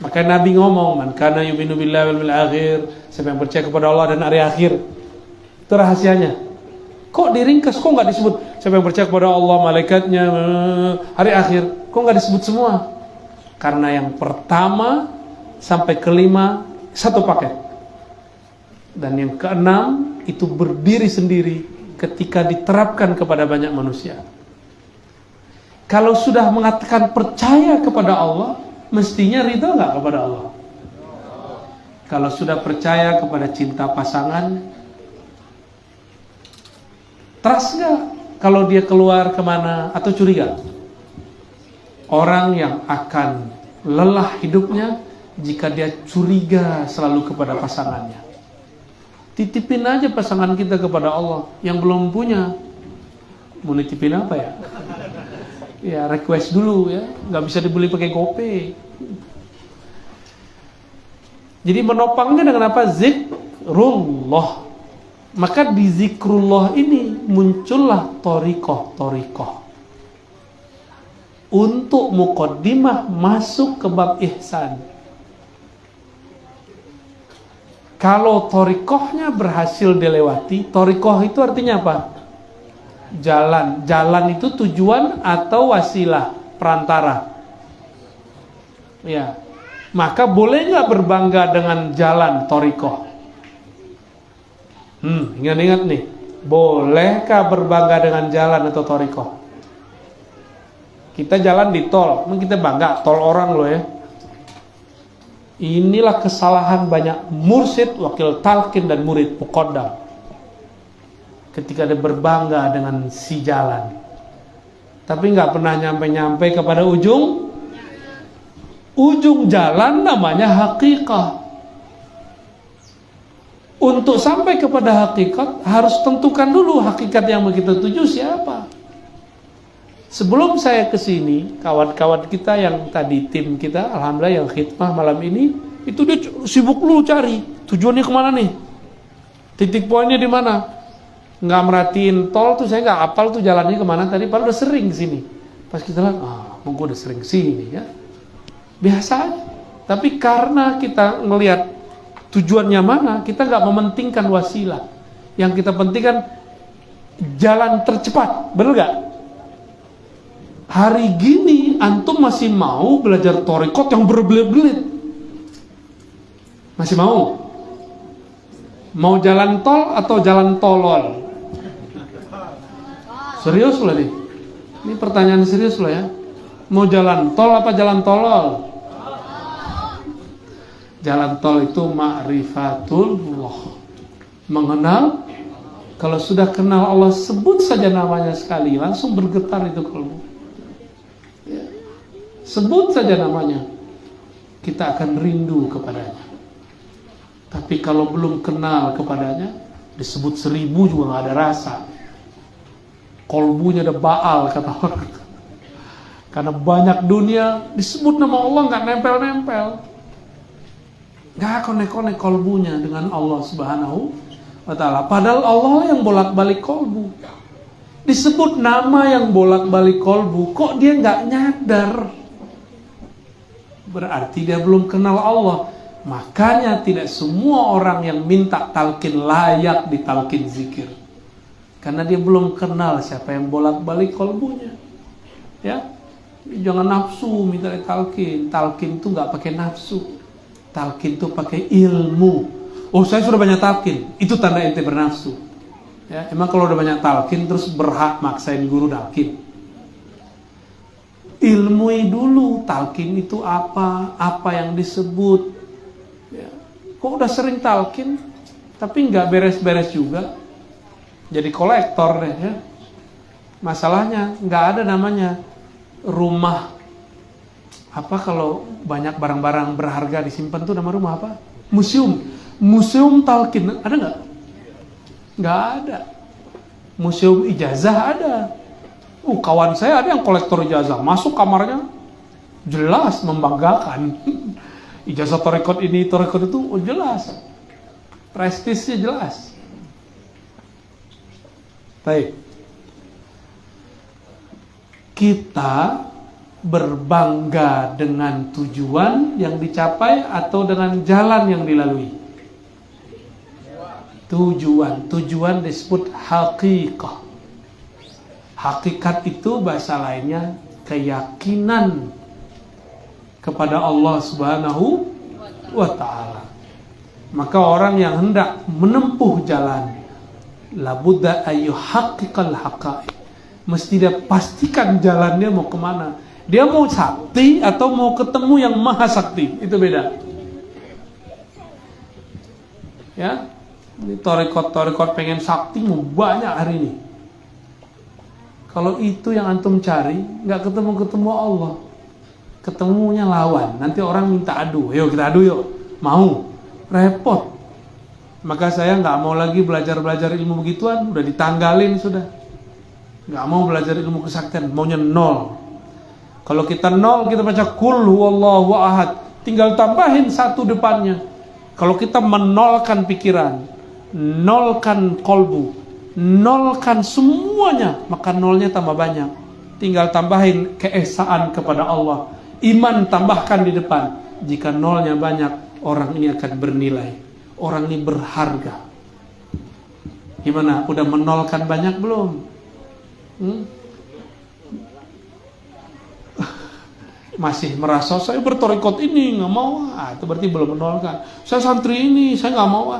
Maka Nabi ngomong, man kana yu'minu billahi wal yawmil akhir, siapa yang percaya kepada Allah dan hari akhir. Itu rahasianya. Kok diringkas, kok nggak disebut siapa yang percaya kepada Allah, malaikatnya, hari akhir, kok nggak disebut semua? Karena yang pertama sampai kelima satu paket, dan yang keenam itu berdiri sendiri ketika diterapkan kepada banyak manusia. Kalau sudah mengatakan percaya kepada Allah, mestinya ridha nggak kepada Allah? Kalau sudah percaya kepada cinta pasangan, trust nggak kalau dia keluar kemana, atau curiga? Orang yang akan lelah hidupnya jika dia curiga selalu kepada pasangannya. Titipin aja pasangan kita kepada Allah. Yang belum punya, mau nitipin apa ya? Ya request dulu ya, nggak bisa dibeli pakai GoPay. Jadi menopangnya dengan apa? Zikrullah. Maka di zikrullah ini muncullah thariqah. Untuk muqaddimah masuk ke bab ihsan. Kalau thariqahnya berhasil dilewati, thariqah itu artinya apa? Jalan. Jalan itu tujuan atau wasilah, perantara. Ya. Maka boleh nggak berbangga dengan jalan thariqah? Ingat-ingat nih, bolehkah berbangga dengan jalan atau thariqah? Kita jalan di tol, emang kita bangga tol orang loh ya. Inilah kesalahan banyak mursyid, wakil talqin dan murid muqaddam. Ketika dia berbangga dengan si jalan, tapi nggak pernah nyampe-nyampe kepada ujung jalan, namanya haqiqah. Untuk sampai kepada hakikat harus tentukan dulu hakikat yang mau kita tuju siapa. Sebelum saya kesini, kawan-kawan kita yang tadi tim kita, alhamdulillah yang khidmah malam ini, itu dia sibuk lu cari tujuannya kemana nih, titik poinnya di mana. Nggak merhatiin tol tuh, saya nggak hafal tuh jalannya kemana tadi, padahal udah sering sini. Pas kita lihat, gue udah sering sini ya, biasa aja. Tapi karena kita ngelihat tujuannya mana, kita nggak mementingkan wasilah. Yang kita pentingkan jalan tercepat, bener nggak? Hari gini antum masih mau belajar thariqat yang berbelit-belit? Masih mau? Mau jalan tol atau jalan tolol? Serius loh nih. Ini pertanyaan serius loh ya. Mau jalan tol apa jalan tolol? Jalan tol itu ma'rifatullah, mengenal. Kalau sudah kenal Allah, sebut saja namanya sekali, langsung bergetar itu kalbu ya. Sebut saja namanya, kita akan rindu kepadanya. Tapi kalau belum kenal kepadanya, disebut 1000 juga gak ada rasa. Kolbunya ada baal kata orang. Karena banyak dunia disebut nama Allah gak nempel-nempel, gak konek-konek kolbunya dengan Allah subhanahu wa ta'ala. Padahal Allah yang bolak-balik kolbu. Disebut nama yang bolak-balik kolbu, kok dia gak nyadar? Berarti dia belum kenal Allah. Makanya tidak semua orang yang minta talqin layak ditalqin zikir, karena dia belum kenal siapa yang bolak-balik kolbunya. Ya, jangan nafsu minta talqin. Talqin itu gak pakai nafsu. Talqin itu pakai ilmu. Oh, saya sudah banyak talqin, itu tanda ente bernafsu. Ya, emang kalau udah banyak talqin terus berhak maksain guru talqin? Ilmui dulu talqin itu apa yang disebut. Ya. Kok udah sering talqin tapi nggak beres-beres juga, jadi kolektor deh ya. Masalahnya nggak ada namanya rumah apa, kalau banyak barang-barang berharga disimpan tuh nama rumah apa? Museum talqin ada nggak? Nggak ada. Museum ijazah ada. Kawan saya ada yang kolektor ijazah, masuk kamarnya jelas membanggakan. Ijazah thariqat ini, thariqat itu, jelas. Prestisnya jelas. Baik. Kita berbangga dengan tujuan yang dicapai atau dengan jalan yang dilalui? Tujuan disebut haqiqah. Hakikat itu bahasa lainnya keyakinan kepada Allah Subhanahu wa ta'ala. Maka orang yang hendak menempuh jalan, labudda ayyuhaqqiqal haqa'iq, mesti dia pastikan jalannya mau kemana. Dia mau sakti atau mau ketemu yang maha sakti, itu beda. Ya, ini torikot pengen sakti mau banyak hari ini. Kalau itu yang antum cari, nggak ketemu Allah, ketemunya lawan. Nanti orang minta adu, yuk kita adu yuk, mau, repot. Maka saya nggak mau lagi belajar ilmu begituan, udah ditanggalin sudah. Nggak mau belajar ilmu kesaktian, maunya nol. Kalau kita nol, kita baca kul huwallahu ahad, tinggal tambahin satu depannya. Kalau kita menolkan pikiran, nolkan kolbu, nolkan semuanya, maka nolnya tambah banyak. Tinggal tambahin keesaan kepada Allah, iman tambahkan di depan. Jika nolnya banyak, orang ini akan bernilai, orang ini berharga. Gimana? Udah menolkan banyak belum? Masih merasa saya bertorikot ini nggak mau, itu berarti belum menolkan. Saya santri ini saya nggak mau.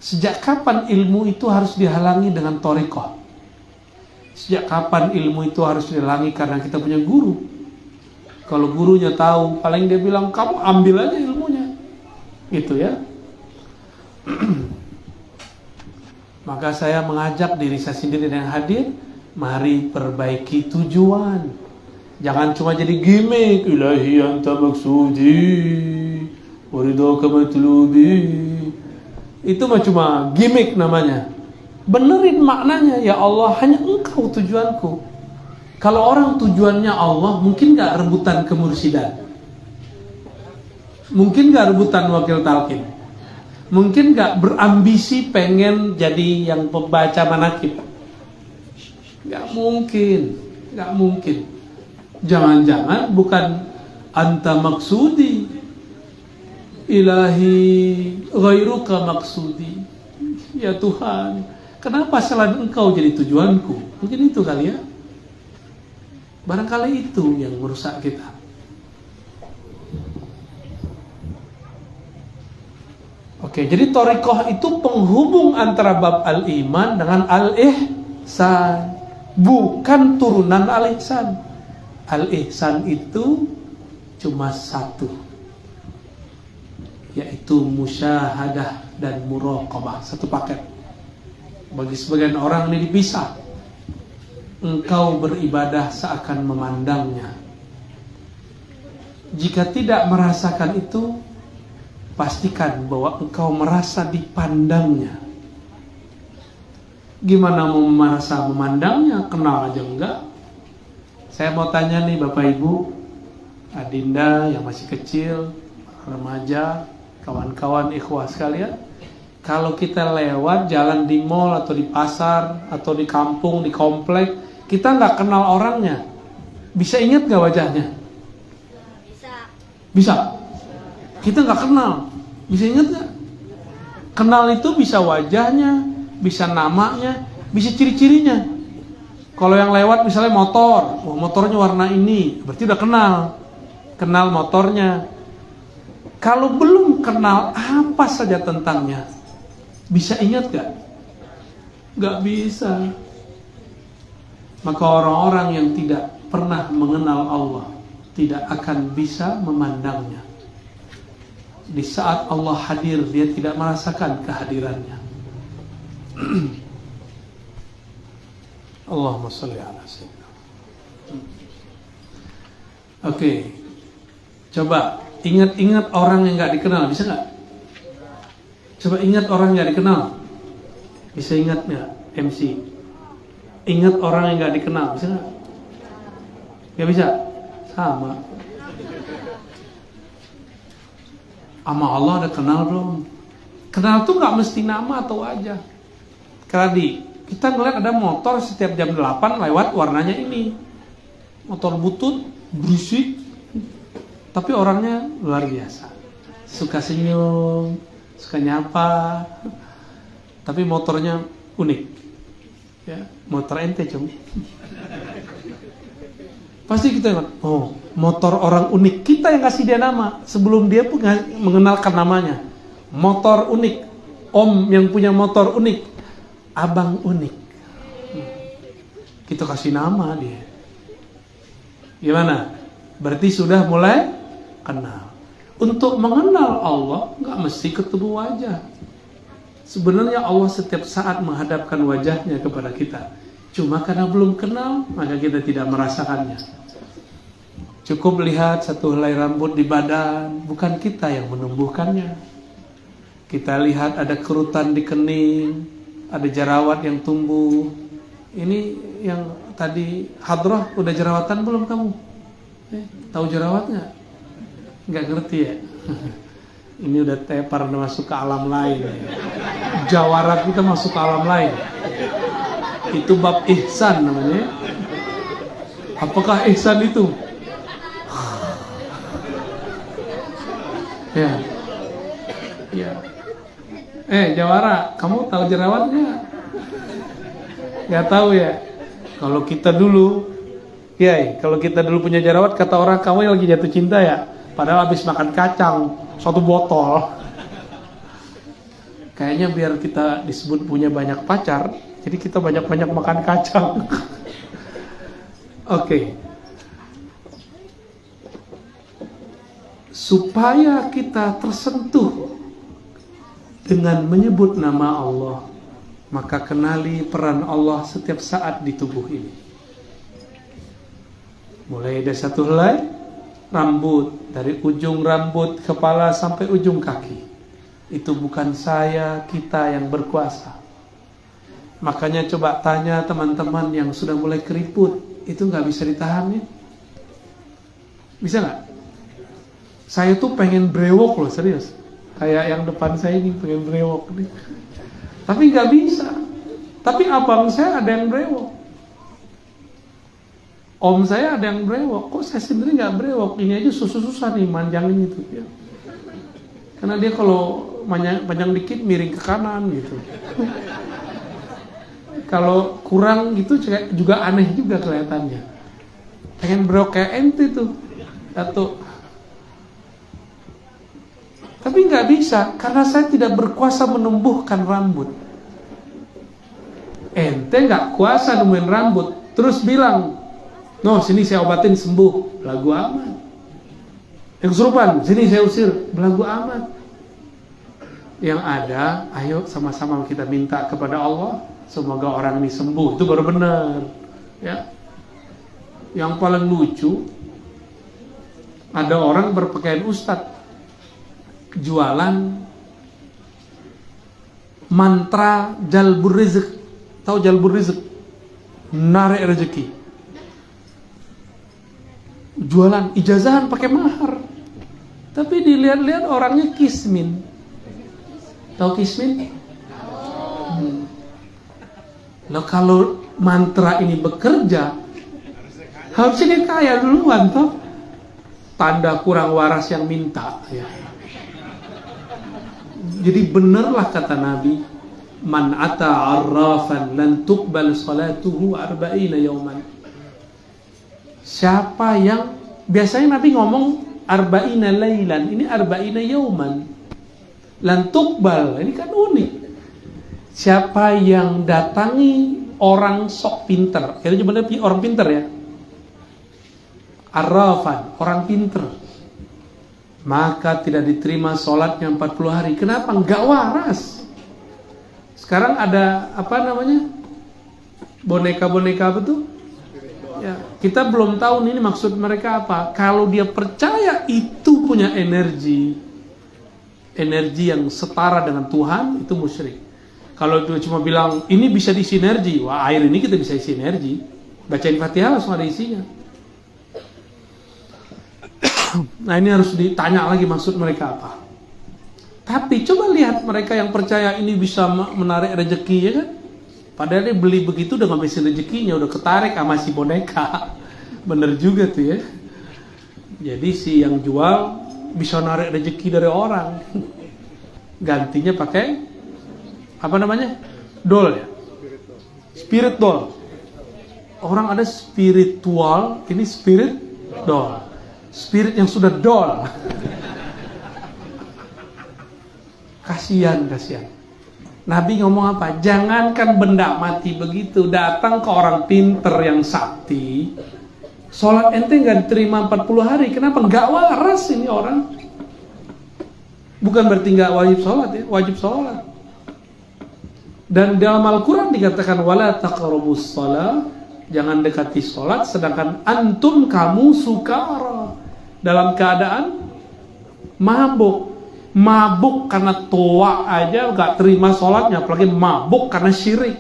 Sejak kapan ilmu itu harus dihalangi dengan torikoh? Sejak kapan ilmu itu harus dihalangi karena kita punya guru? Kalau gurunya tahu, paling dia bilang kamu ambil aja ilmunya, gitu ya. Maka saya mengajak diri saya sendiri yang hadir, mari perbaiki tujuan. Jangan cuma jadi gimmick, ilahi anta maksudi waridaka matlubi. Itu mah cuma gimmick namanya. Benerin maknanya, ya Allah hanya engkau tujuanku. Kalau orang tujuannya Allah, mungkin gak rebutan kemursidan, mungkin gak rebutan wakil talqin, mungkin gak berambisi pengen jadi yang pembaca manaqib. Gak mungkin. Jangan-jangan bukan anta maksudi, ilahi ghairuka maksudi. Ya Tuhan, kenapa selain engkau jadi tujuanku? Mungkin itu kali ya. Barangkali itu yang merusak kita. Oke, jadi thariqah itu penghubung antara bab al-iman dengan al-ihsan, bukan turunan al-ihsan. Al-ihsan itu cuma satu, yaitu musyahadah dan muraqabah, satu paket. Bagi sebagian orang ini dipisah. Engkau beribadah seakan memandangnya. Jika tidak merasakan itu, pastikan bahwa engkau merasa dipandangnya. Gimana mau merasa memandangnya? Kenal aja enggak? Saya mau tanya nih Bapak Ibu, Adinda yang masih kecil, remaja, kawan-kawan ikhwah sekalian, kalau kita lewat jalan di mall atau di pasar atau di kampung, di komplek, kita nggak kenal orangnya, bisa ingat nggak wajahnya? Bisa. Kita nggak kenal, bisa ingat nggak? Kenal itu bisa wajahnya, bisa namanya, bisa ciri-cirinya. Kalau yang lewat misalnya motor, motornya warna ini, berarti udah kenal motornya. Kalau belum kenal apa saja tentangnya, bisa ingat gak? Gak bisa. Maka orang-orang yang tidak pernah mengenal Allah tidak akan bisa memandangnya. Di saat Allah hadir, dia tidak merasakan kehadirannya. Allahumma sholli ala sayyidina. Oke. Coba ingat-ingat orang yang gak dikenal, bisa gak? Coba ingat orang yang gak dikenal. Bisa ingat gak MC? Ingat orang yang gak dikenal, bisa gak? Gak bisa? Sama. Sama Allah ada kenal belum? Kenal tuh gak mesti nama atau wajah. Karena kita ngeliat ada motor setiap jam 8 lewat warnanya ini, motor butut, berisik, tapi orangnya luar biasa, suka senyum, suka nyapa. tapi motornya unik. Ya, motor ente cum. Pasti kita ingat, oh motor orang unik. Kita yang kasih dia nama sebelum dia pun mengenalkan namanya. Motor unik, om yang punya motor unik, abang unik. Kita kasih nama dia. Gimana? Berarti sudah mulai kenal. Untuk mengenal Allah nggak mesti ketemu wajah. Sebenarnya Allah setiap saat menghadapkan wajahnya kepada kita. Cuma karena belum kenal, maka kita tidak merasakannya. Cukup lihat satu helai rambut di badan, bukan kita yang menumbuhkannya. Kita lihat ada kerutan di kening, ada jerawat yang tumbuh. Ini yang tadi hadrah, udah jerawatan belum kamu? Tahu jerawat nggak? Nggak ngerti ya? Ini udah tepar, udah masuk ke alam lain. Jawara kita masuk ke alam lain. Itu bab ihsan namanya. Apakah ihsan itu? Ya. Jawara, kamu tahu jerawatnya? Gak tahu ya. Kalau kita dulu, kalau kita dulu punya jerawat, kata orang kamu yang lagi jatuh cinta ya. Padahal habis makan kacang 1 botol. Kayaknya biar kita disebut punya banyak pacar, jadi kita banyak-banyak makan kacang. Oke. Supaya kita tersentuh dengan menyebut nama Allah, maka kenali peran Allah setiap saat di tubuh ini. Mulai dari satu helai rambut, dari ujung rambut kepala sampai ujung kaki. Itu bukan saya, kita yang berkuasa. Makanya coba tanya teman-teman yang sudah mulai keriput, itu gak bisa ditahan ya? Bisa gak? Saya tuh pengen brewok loh, serius. Kayak yang depan saya ini pengen brewok nih. Tapi gak bisa. Tapi abang saya ada yang brewok, om saya ada yang brewok. Kok saya sendiri gak brewok? Ini aja susah-susah nih manjangin itu ya. Karena dia kalau panjang dikit miring ke kanan gitu. Kalau kurang gitu juga aneh juga kelihatannya. Pengen brewok kayak ente tuh atau. Tapi nggak bisa, karena saya tidak berkuasa menumbuhkan rambut. Ente nggak kuasa nemuin rambut, terus bilang, no sini saya obatin sembuh, belagu amat. Yang kesurupan, sini saya usir, belagu amat. Yang ada, ayo sama-sama kita minta kepada Allah, semoga orang ini sembuh, itu baru benar. Ya. Yang paling lucu, ada orang berpakaian ustadz, jualan mantra jalbur rizq. Tahu jalbur rizq? Narik rezeki. Jualan ijazahan pakai mahar. Tapi dilihat-lihat orangnya kismin. Tahu kismin? Loh kalau mantra ini bekerja, harusnya dia kaya duluan toh. Tanda kurang waras yang minta ya. Jadi benarlah kata Nabi, man ata arrafan lan tuqbal salatuhu 40 yawman. Siapa yang biasanya Nabi ngomong 40 lailan, ini 40 yawman. Lan tuqbal, ini kan unik. Siapa yang datangi orang sok pinter, itu cuma orang pinter ya. Arrafan, orang pinter, maka tidak diterima sholatnya 40 hari. Kenapa? Enggak waras. Sekarang ada apa namanya? Boneka-boneka apa tuh? Ya, kita belum tahu ini maksud mereka apa. Kalau dia percaya itu punya energi yang setara dengan Tuhan, itu musyrik. Kalau dia cuma bilang ini bisa diisi energi, wah air ini kita bisa isi energi. Bacain Fatihah langsung ada isinya. Nah ini harus ditanya lagi maksud mereka apa. Tapi coba lihat mereka yang percaya ini bisa menarik rezeki ya kan. Padahal dia beli begitu udah ngabisin rezekinya, udah ketarik sama si boneka. Bener juga tuh ya. Jadi si yang jual bisa narik rezeki dari orang. Gantinya pakai apa namanya? Doll ya? Spirit doll. Orang ada spiritual, ini spirit doll. Spirit yang sudah doll. Kasihan. Nabi ngomong apa? Jangankan benda mati begitu, datang ke orang pinter yang sakti, sholat ente nggak diterima 40 hari. Kenapa? Nggak waras ini orang. Bukan berarti nggak wajib sholat ya, wajib sholat. Dan dalam Al-Quran dikatakan wala taqrabus shalah, jangan dekati sholat, sedangkan antum kamu sukara, dalam keadaan mabuk karena tua aja gak terima sholatnya, apalagi mabuk karena syirik.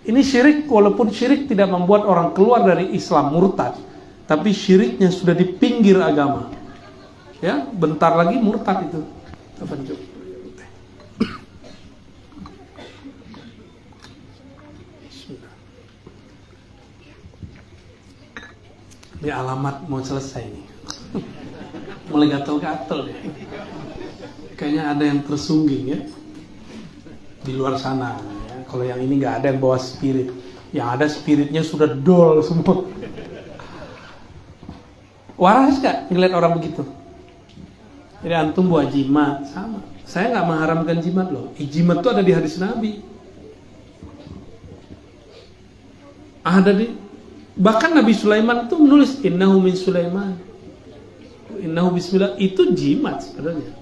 Ini syirik, walaupun syirik tidak membuat orang keluar dari Islam murtad, tapi syiriknya sudah di pinggir agama. Ya, bentar lagi murtad itu. Ini alamat mau selesai nih. Mulai gatel-gatel deh. Kayaknya ada yang tersungging ya di luar sana ya. Kalau yang ini nggak ada yang bawa spirit, yang ada spiritnya sudah dol semua. Waras gak ngeliat orang begitu? Jadi antum buat jimat sama. Saya nggak mengharamkan jimat loh. Jimat itu ada di hadis Nabi. Ada di, bahkan Nabi Sulaiman itu menulis innahu min Sulaiman. Innahu bismillah, itu jimat sebenarnya.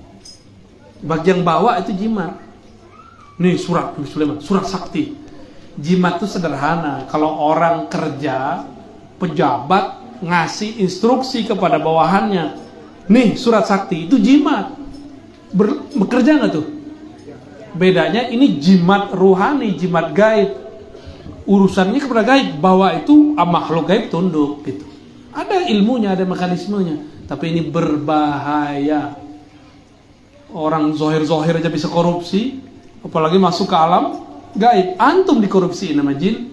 Bagian bawah itu jimat. Nih surat Nabi Sulaiman, surat sakti. Jimat itu sederhana. Kalau orang kerja, pejabat ngasih instruksi kepada bawahannya, nih surat sakti, itu jimat. Bekerja nggak tuh? Bedanya ini jimat ruhani, jimat gaib. Urusannya kepada gaib, bahwa itu makhluk gaib tunduk gitu. Ada ilmunya, ada mekanismenya. Tapi ini berbahaya. Orang zohir-zohir aja bisa korupsi, apalagi masuk ke alam gaib. Antum dikorupsiin sama jin.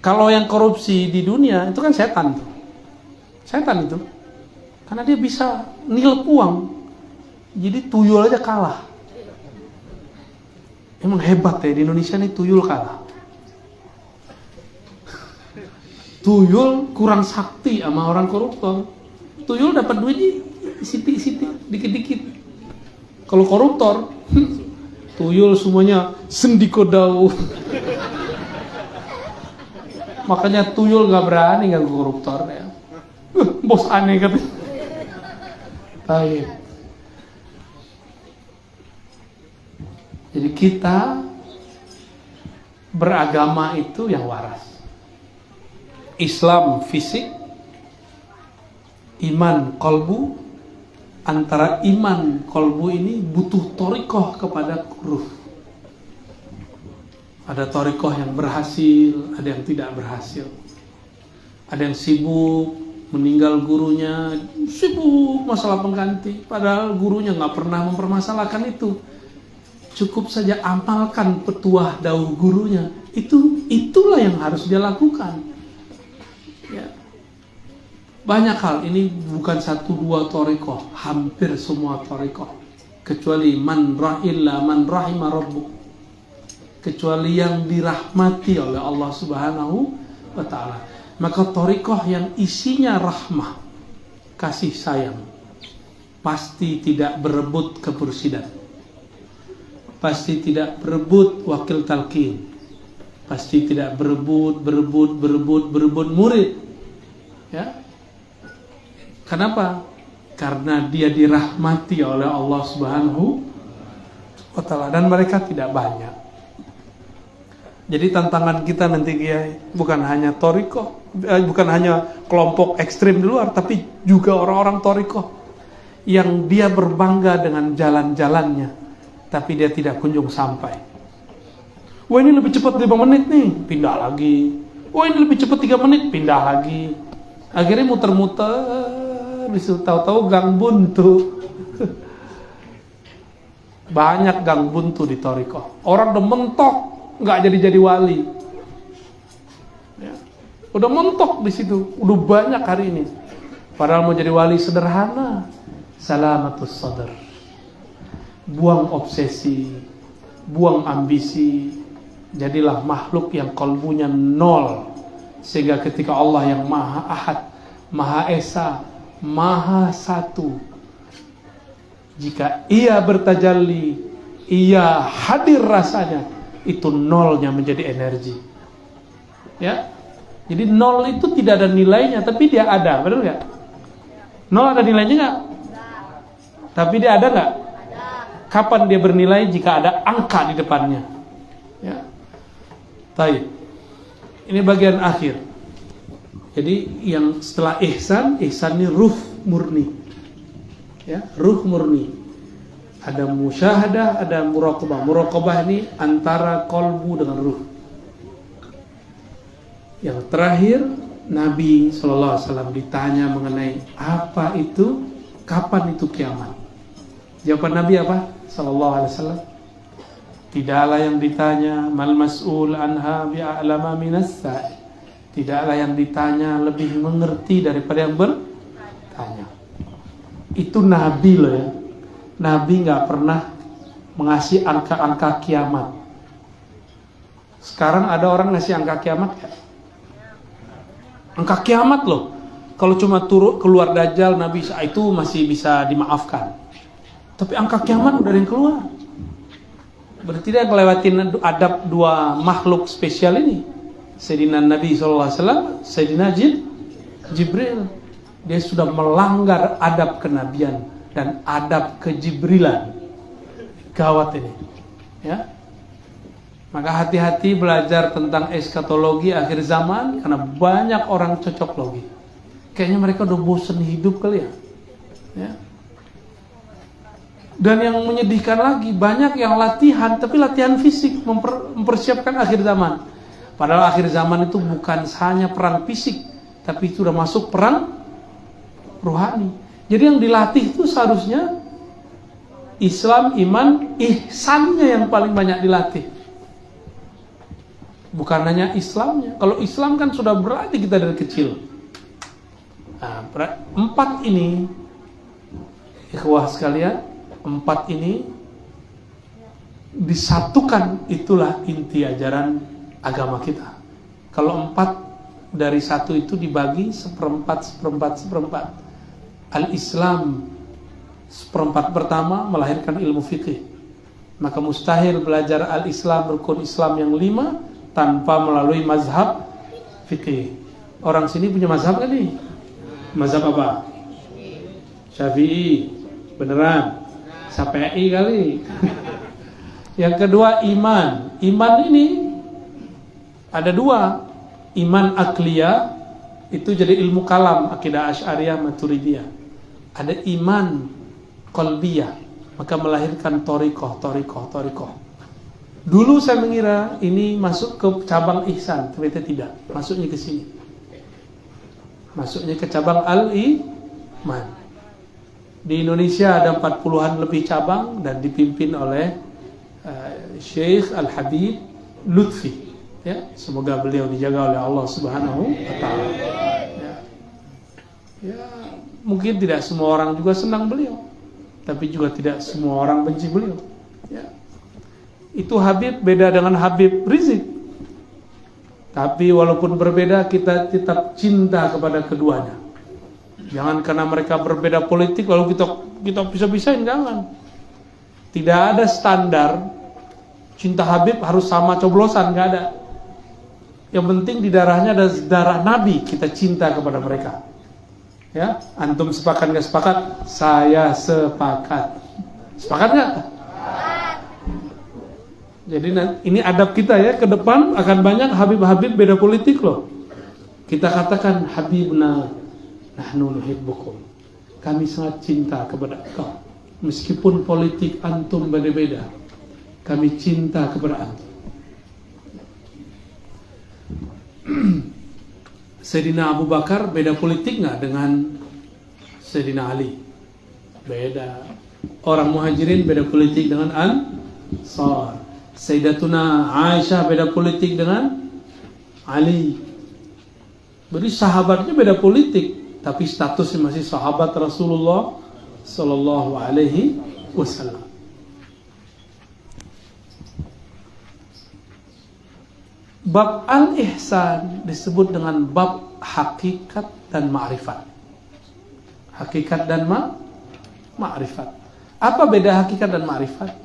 Kalau yang korupsi di dunia itu kan setan tuh. Setan itu. Karena dia bisa nilep uang. Jadi tuyul aja kalah. Emang hebat ya, di Indonesia nih tuyul kalah. Tuyul kurang sakti sama orang koruptor. Tuyul dapat duitnya siti-siti, dikit-dikit. Kalau koruptor, tuyul semuanya sendikodau. Makanya tuyul gak berani ganggu koruptor ya. Bos aneh katanya. Baik. Jadi kita beragama itu yang waras. Islam fisik, iman kolbu. Antara iman kolbu ini butuh torikoh kepada huruf. Ada torikoh yang berhasil, ada yang tidak berhasil. Ada yang sibuk, meninggal gurunya, sibuk masalah pengganti. Padahal gurunya gak pernah mempermasalahkan itu. Cukup saja amalkan petuah dahulu gurunya. Itulah yang harus dia lakukan. Ya. Banyak hal, ini bukan 1-2 torikoh, hampir semua torikoh, kecuali man rahima rabbuk, kecuali yang dirahmati oleh Allah Subhanahu wa ta'ala. Maka torikoh yang isinya rahmah, kasih sayang, pasti tidak berebut kebursidan, pasti tidak berebut wakil talqin, pasti tidak berebut murid. Ya. Kenapa? Karena dia dirahmati oleh Allah Subhanahu wa ta'ala, dan mereka tidak banyak. Jadi tantangan kita nanti bukan hanya torikoh, bukan hanya kelompok ekstrim di luar, tapi juga orang-orang torikoh yang dia berbangga dengan jalan-jalannya, tapi dia tidak kunjung sampai. Wah, ini lebih cepat 5 menit nih, pindah lagi. Wah, ini lebih cepat 3 menit, pindah lagi. Akhirnya muter-muter, disitu tahu-tahu gang buntu. Banyak gang buntu di torikoh. Orang udah mentok, nggak jadi wali. Ya. Udah mentok di situ, udah banyak hari ini. Padahal mau jadi wali sederhana, salamatus sadr. Buang obsesi, buang ambisi, jadilah makhluk yang kolbunya nol, sehingga ketika Allah yang Maha Ahad, Maha Esa, Maha Satu, jika ia bertajalli, ia hadir rasanya, itu nolnya menjadi energi. Ya, jadi nol itu tidak ada nilainya, tapi dia ada, benar nggak? Nol ada nilainya nggak? Tapi dia ada nggak? Kapan dia bernilai? Jika ada angka di depannya. Ya. Baik. Ini bagian akhir. Jadi yang setelah ihsan ini ruh murni. Ya, ruh murni. Ada musyahadah, ada muraqabah. Muraqabah ini antara kolbu dengan ruh. Yang terakhir, Nabi SAW ditanya mengenai apa itu, kapan itu kiamat. Jawaban Nabi apa? SAW, tidaklah yang ditanya mal mas'ul anha bi'a'lama minas sa'i. Tidaklah yang ditanya lebih mengerti daripada yang bertanya. Itu Nabi loh ya. Nabi gak pernah mengasih angka-angka kiamat. Sekarang ada orang ngasih angka kiamat gak? Angka kiamat loh. Kalau cuma keluar Dajjal, Nabi Isa itu masih bisa dimaafkan. Tapi angka kiamat udah ada yang keluar. Berarti dia ngelewatin adab dua makhluk spesial ini. Sayyidina Nabi SAW, Sayyidina Jibril. Dia sudah melanggar adab kenabian dan adab kejibrilan. Gawat ini. Ya. Maka hati-hati belajar tentang eskatologi akhir zaman, karena banyak orang cocok logi. Kayaknya mereka udah bosan hidup kali ya. Ya. Dan yang menyedihkan lagi, banyak yang latihan, tapi latihan fisik, mempersiapkan akhir zaman. Padahal akhir zaman itu bukan hanya perang fisik, tapi itu sudah masuk perang rohani. Jadi yang dilatih itu seharusnya Islam, iman, ihsannya yang paling banyak dilatih. Bukan hanya Islamnya. Kalau Islam kan sudah berlatih kita dari kecil. Nah, 4 ini, ikhwah sekalian, 4 ini disatukan, itulah inti ajaran agama kita. Kalau 4 dari 1 itu dibagi seperempat. Al-Islam seperempat pertama melahirkan ilmu fikih. Maka mustahil belajar al-Islam, rukun Islam yang 5 tanpa melalui mazhab fikih. Orang sini punya mazhab kan nih? Mazhab apa? Syafi'i. Beneran? Syafi'i kali. Yang kedua iman. Iman ini ada 2. Iman akliyah itu jadi ilmu kalam, akidah Asy'ariyah, Maturidiyah. Ada iman qalbiyah, maka melahirkan thariqah. Dulu saya mengira ini masuk ke cabang ihsan, ternyata tidak. Masuknya ke sini. Masuknya ke cabang al-iman. Di Indonesia ada 40-an lebih cabang dan dipimpin oleh Syekh Al-Habib Lutfi. Ya, semoga beliau dijaga oleh Allah Subhanahu wa taala. Ya, mungkin tidak semua orang juga senang beliau, tapi juga tidak semua orang benci beliau. Ya. Itu Habib beda dengan Habib Rizik. Tapi walaupun berbeda, kita tetap cinta kepada keduanya. Jangan karena mereka berbeda politik lalu kita bisa-bisain, jangan. Tidak ada standar cinta Habib harus sama coblosan, nggak ada. Yang penting di darahnya ada darah Nabi, kita cinta kepada mereka. Ya, antum sepakat nggak sepakat? Saya sepakat. Sepakat nggak? Jadi ini adab kita ya, ke depan akan banyak Habib-Habib beda politik loh. Kita katakan Habibna nahnu nuhibbukum. Kami sangat cinta kepada engkau. Meskipun politik antum beda-beda, kami cinta kepada antum. Sayyidina Abu Bakar beda politik nggak dengan Sayyidina Ali? Beda. Orang Muhajirin beda politik dengan Ansar. Sayyidatuna Aisyah beda politik dengan Ali. Jadi sahabatnya beda politik, tapi statusnya masih sahabat Rasulullah sallallahu alaihi wasallam. Bab al-ihsan disebut dengan bab hakikat dan ma'rifat. Hakikat dan ma'rifat. Apa beda hakikat dan ma'rifat?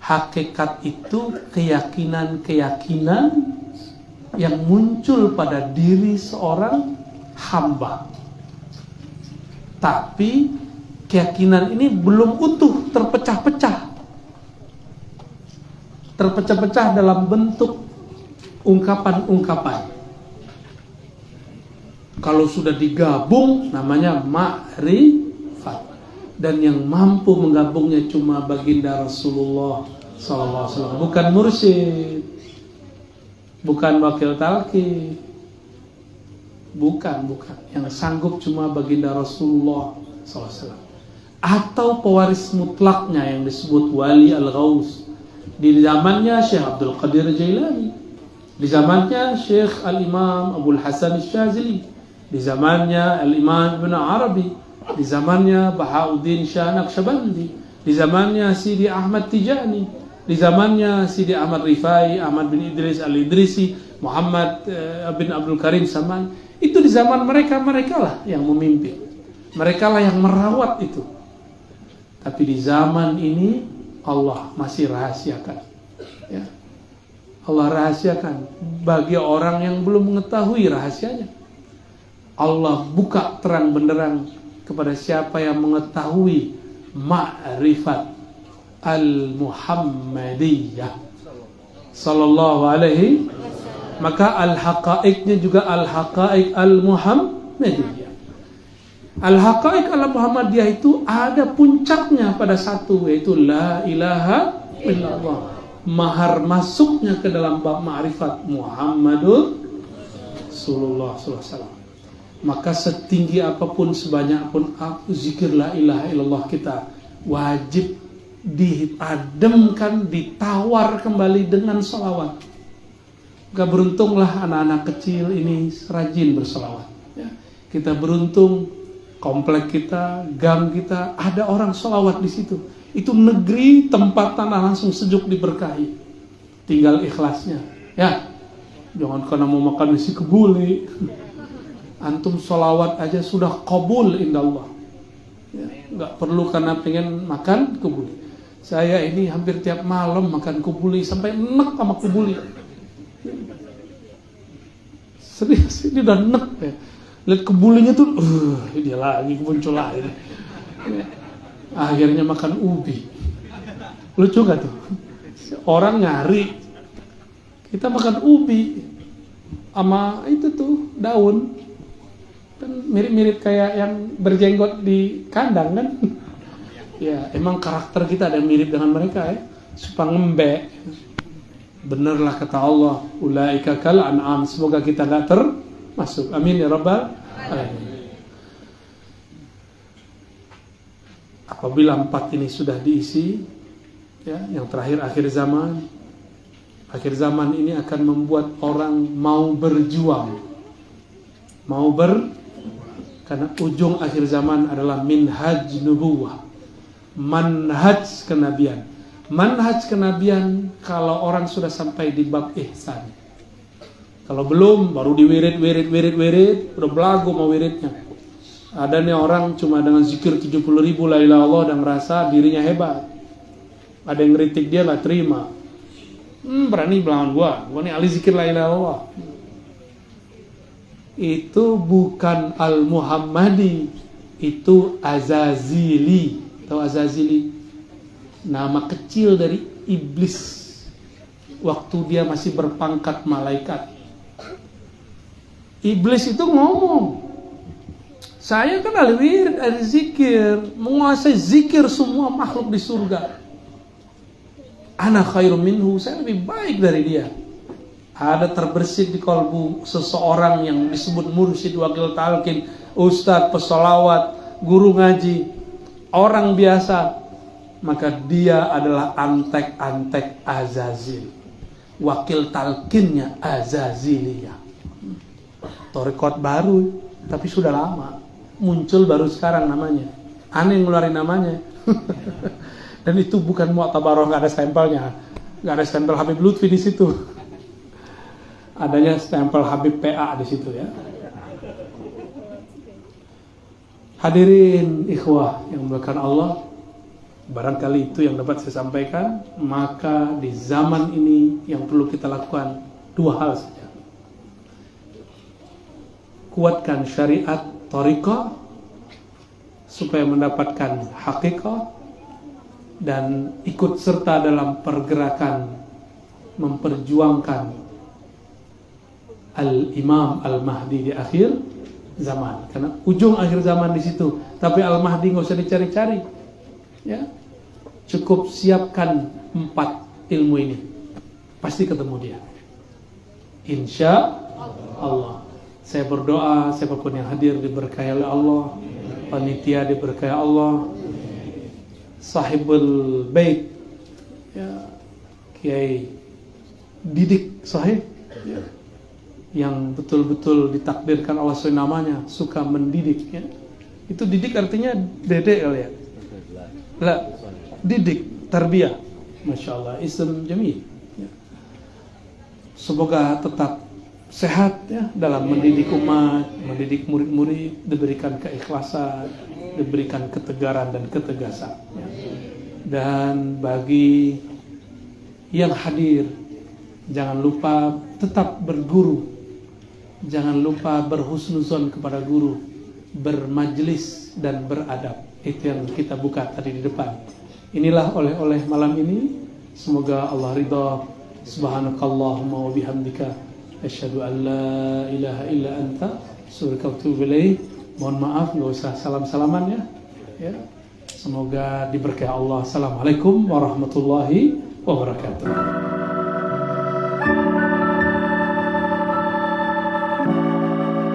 Hakikat itu keyakinan-keyakinan yang muncul pada diri seorang hamba. Tapi keyakinan ini belum utuh, terpecah-pecah. Terpecah-pecah dalam bentuk ungkapan-ungkapan. Kalau sudah digabung namanya ma'rifat. Dan yang mampu menggabungnya cuma baginda Rasulullah SAW. Bukan mursyid, bukan wakil talqin, bukan. Yang sanggup cuma baginda Rasulullah SAW. Atau pewaris mutlaknya yang disebut wali al-ghaus. Di zamannya Syekh Abdul Qadir Jailani, di zamannya Syekh Al-Imam Abdul Hasan Syazili, di zamannya Al-Imam Ibn Arabi, di zamannya Bahauddin Shah Naqsyabandi, di zamannya Sidi Ahmad Tijani, di zamannya Sidi Ahmad Rifai, Ahmad bin Idris Al-Idrisi, Muhammad bin Abdul Karim Saman. Itu di zaman mereka lah yang memimpin, mereka lah yang merawat itu. Tapi di zaman ini Allah masih rahasiakan, ya. Allah rahasiakan bagi orang yang belum mengetahui rahasianya. Allah buka terang benderang kepada siapa yang mengetahui ma'rifat al-Muhammadiyah sallallahu alaihi, maka al-haqaiqnya juga al-haqaiq al-Muhammadiyah. Al-haqaiq al-Muhammadiyah itu ada puncaknya pada satu, yaitu la ilaha illallah. Mahar masuknya ke dalam bab ma'rifat Muhammadur Rasulullah SAW. Maka setinggi apapun, sebanyak pun zikir la ilaha illallah kita wajib diademkan, ditawar kembali dengan salawat. Maka beruntunglah anak-anak kecil ini rajin bersalawat, ya. Kita beruntung komplek kita, gang kita ada orang salawat di situ. Itu negeri tempat tanah langsung sejuk diberkahi. Tinggal ikhlasnya, ya. Jangan karena mau makan nasi kebuli. Antum sholawat aja sudah qabul indallah, ya, nggak perlu karena pengen makan kebuli. Saya ini hampir tiap malam makan kebuli sampai enek sama kebuli. Serius, ini udah enek ya. Lihat kebulinya tuh, dia lagi muncul lagi. Akhirnya makan ubi. Lucu gak tuh? Orang nyari, kita makan ubi sama itu tuh daun. Kan mirip-mirip kayak yang berjenggot di kandang kan. Ya emang karakter kita ada yang mirip dengan mereka, ya. Suka ngembek. Benerlah kata Allah, ulaika kal an'am. Semoga kita gak termasuk, amin ya rabbal alamin. Apabila 4 ini sudah diisi, ya, yang terakhir akhir zaman. Akhir zaman ini akan membuat orang mau berjuang, karena ujung akhir zaman adalah minhaj nubuwah, manhaj kenabian. Manhaj kenabian kalau orang sudah sampai di bab ihsan. Kalau belum, baru diwirid, udah belagu mau wiridnya. Ada nih orang cuma dengan zikir 70.000 la ilaha illallah dan merasa dirinya hebat. Ada yang ngeritik dia gak terima. Berani melawan gua nih ahli zikir la ilaha illallah. Itu bukan al-Muhammadi, itu Azazili. Tahu Azazili? Nama kecil dari iblis waktu dia masih berpangkat malaikat. Iblis itu ngomong, saya kan ahli wirid, ahli zikir, menguasai zikir semua makhluk di surga. Ana khairum minhu, saya lebih baik dari dia. Ada terbersit di kalbu seseorang yang disebut mursyid, wakil talqin, ustadz, pesolawat, guru ngaji, orang biasa, maka dia adalah antek-antek Azazil, wakil talqinnya Azaziliyah. Torikot baru, tapi sudah lama, muncul baru sekarang namanya. Aneh ngeluarin namanya. Dan itu bukan Mu'tabaroh, nggak ada stempelnya, nggak ada stempel Habib Lutfi di situ. Adanya stempel Habib PA di situ ya. Hadirin ikhwah yang dimuliakan Allah, barangkali itu yang dapat saya sampaikan. Maka di zaman ini yang perlu kita lakukan dua hal saja. Kuatkan syariat thariqah supaya mendapatkan hakikat, dan ikut serta dalam pergerakan memperjuangkan Al-Imam Al-Mahdi di akhir zaman. Karena ujung akhir zaman di situ. Tapi Al-Mahdi nggak usah dicari-cari. Ya, cukup siapkan 4 ilmu ini, pasti ketemu dia. Insya Allah. Saya berdoa siapapun yang hadir diberkahi oleh Allah, panitia diberkahi Allah, sahibul bait, ya, Kiai Didik Sahih, ya, yang betul-betul ditakdirkan Allah sesuai namanya, suka mendidik. Ya. Itu didik artinya dedek kali ya? Lah, didik, tarbiyah. Masya Allah, ism jamil. Ya. Semoga tetap sehat ya dalam mendidik umat, mendidik murid-murid, diberikan keikhlasan, diberikan ketegaran dan ketegasan. Ya. Dan bagi yang hadir, jangan lupa tetap berguru, jangan lupa berhusnuzon kepada guru, bermajlis dan beradab. Itu yang kita buka tadi di depan. Inilah oleh-oleh malam ini. Semoga Allah ridha. Subhanakallahumma wa bihamdika asyhadu an la ilaha illa anta astaghfiruka wa atubu ilaik. Mohon maaf enggak usah salam-salaman ya. Ya. Semoga diberkahi Allah. Assalamualaikum warahmatullahi wabarakatuh.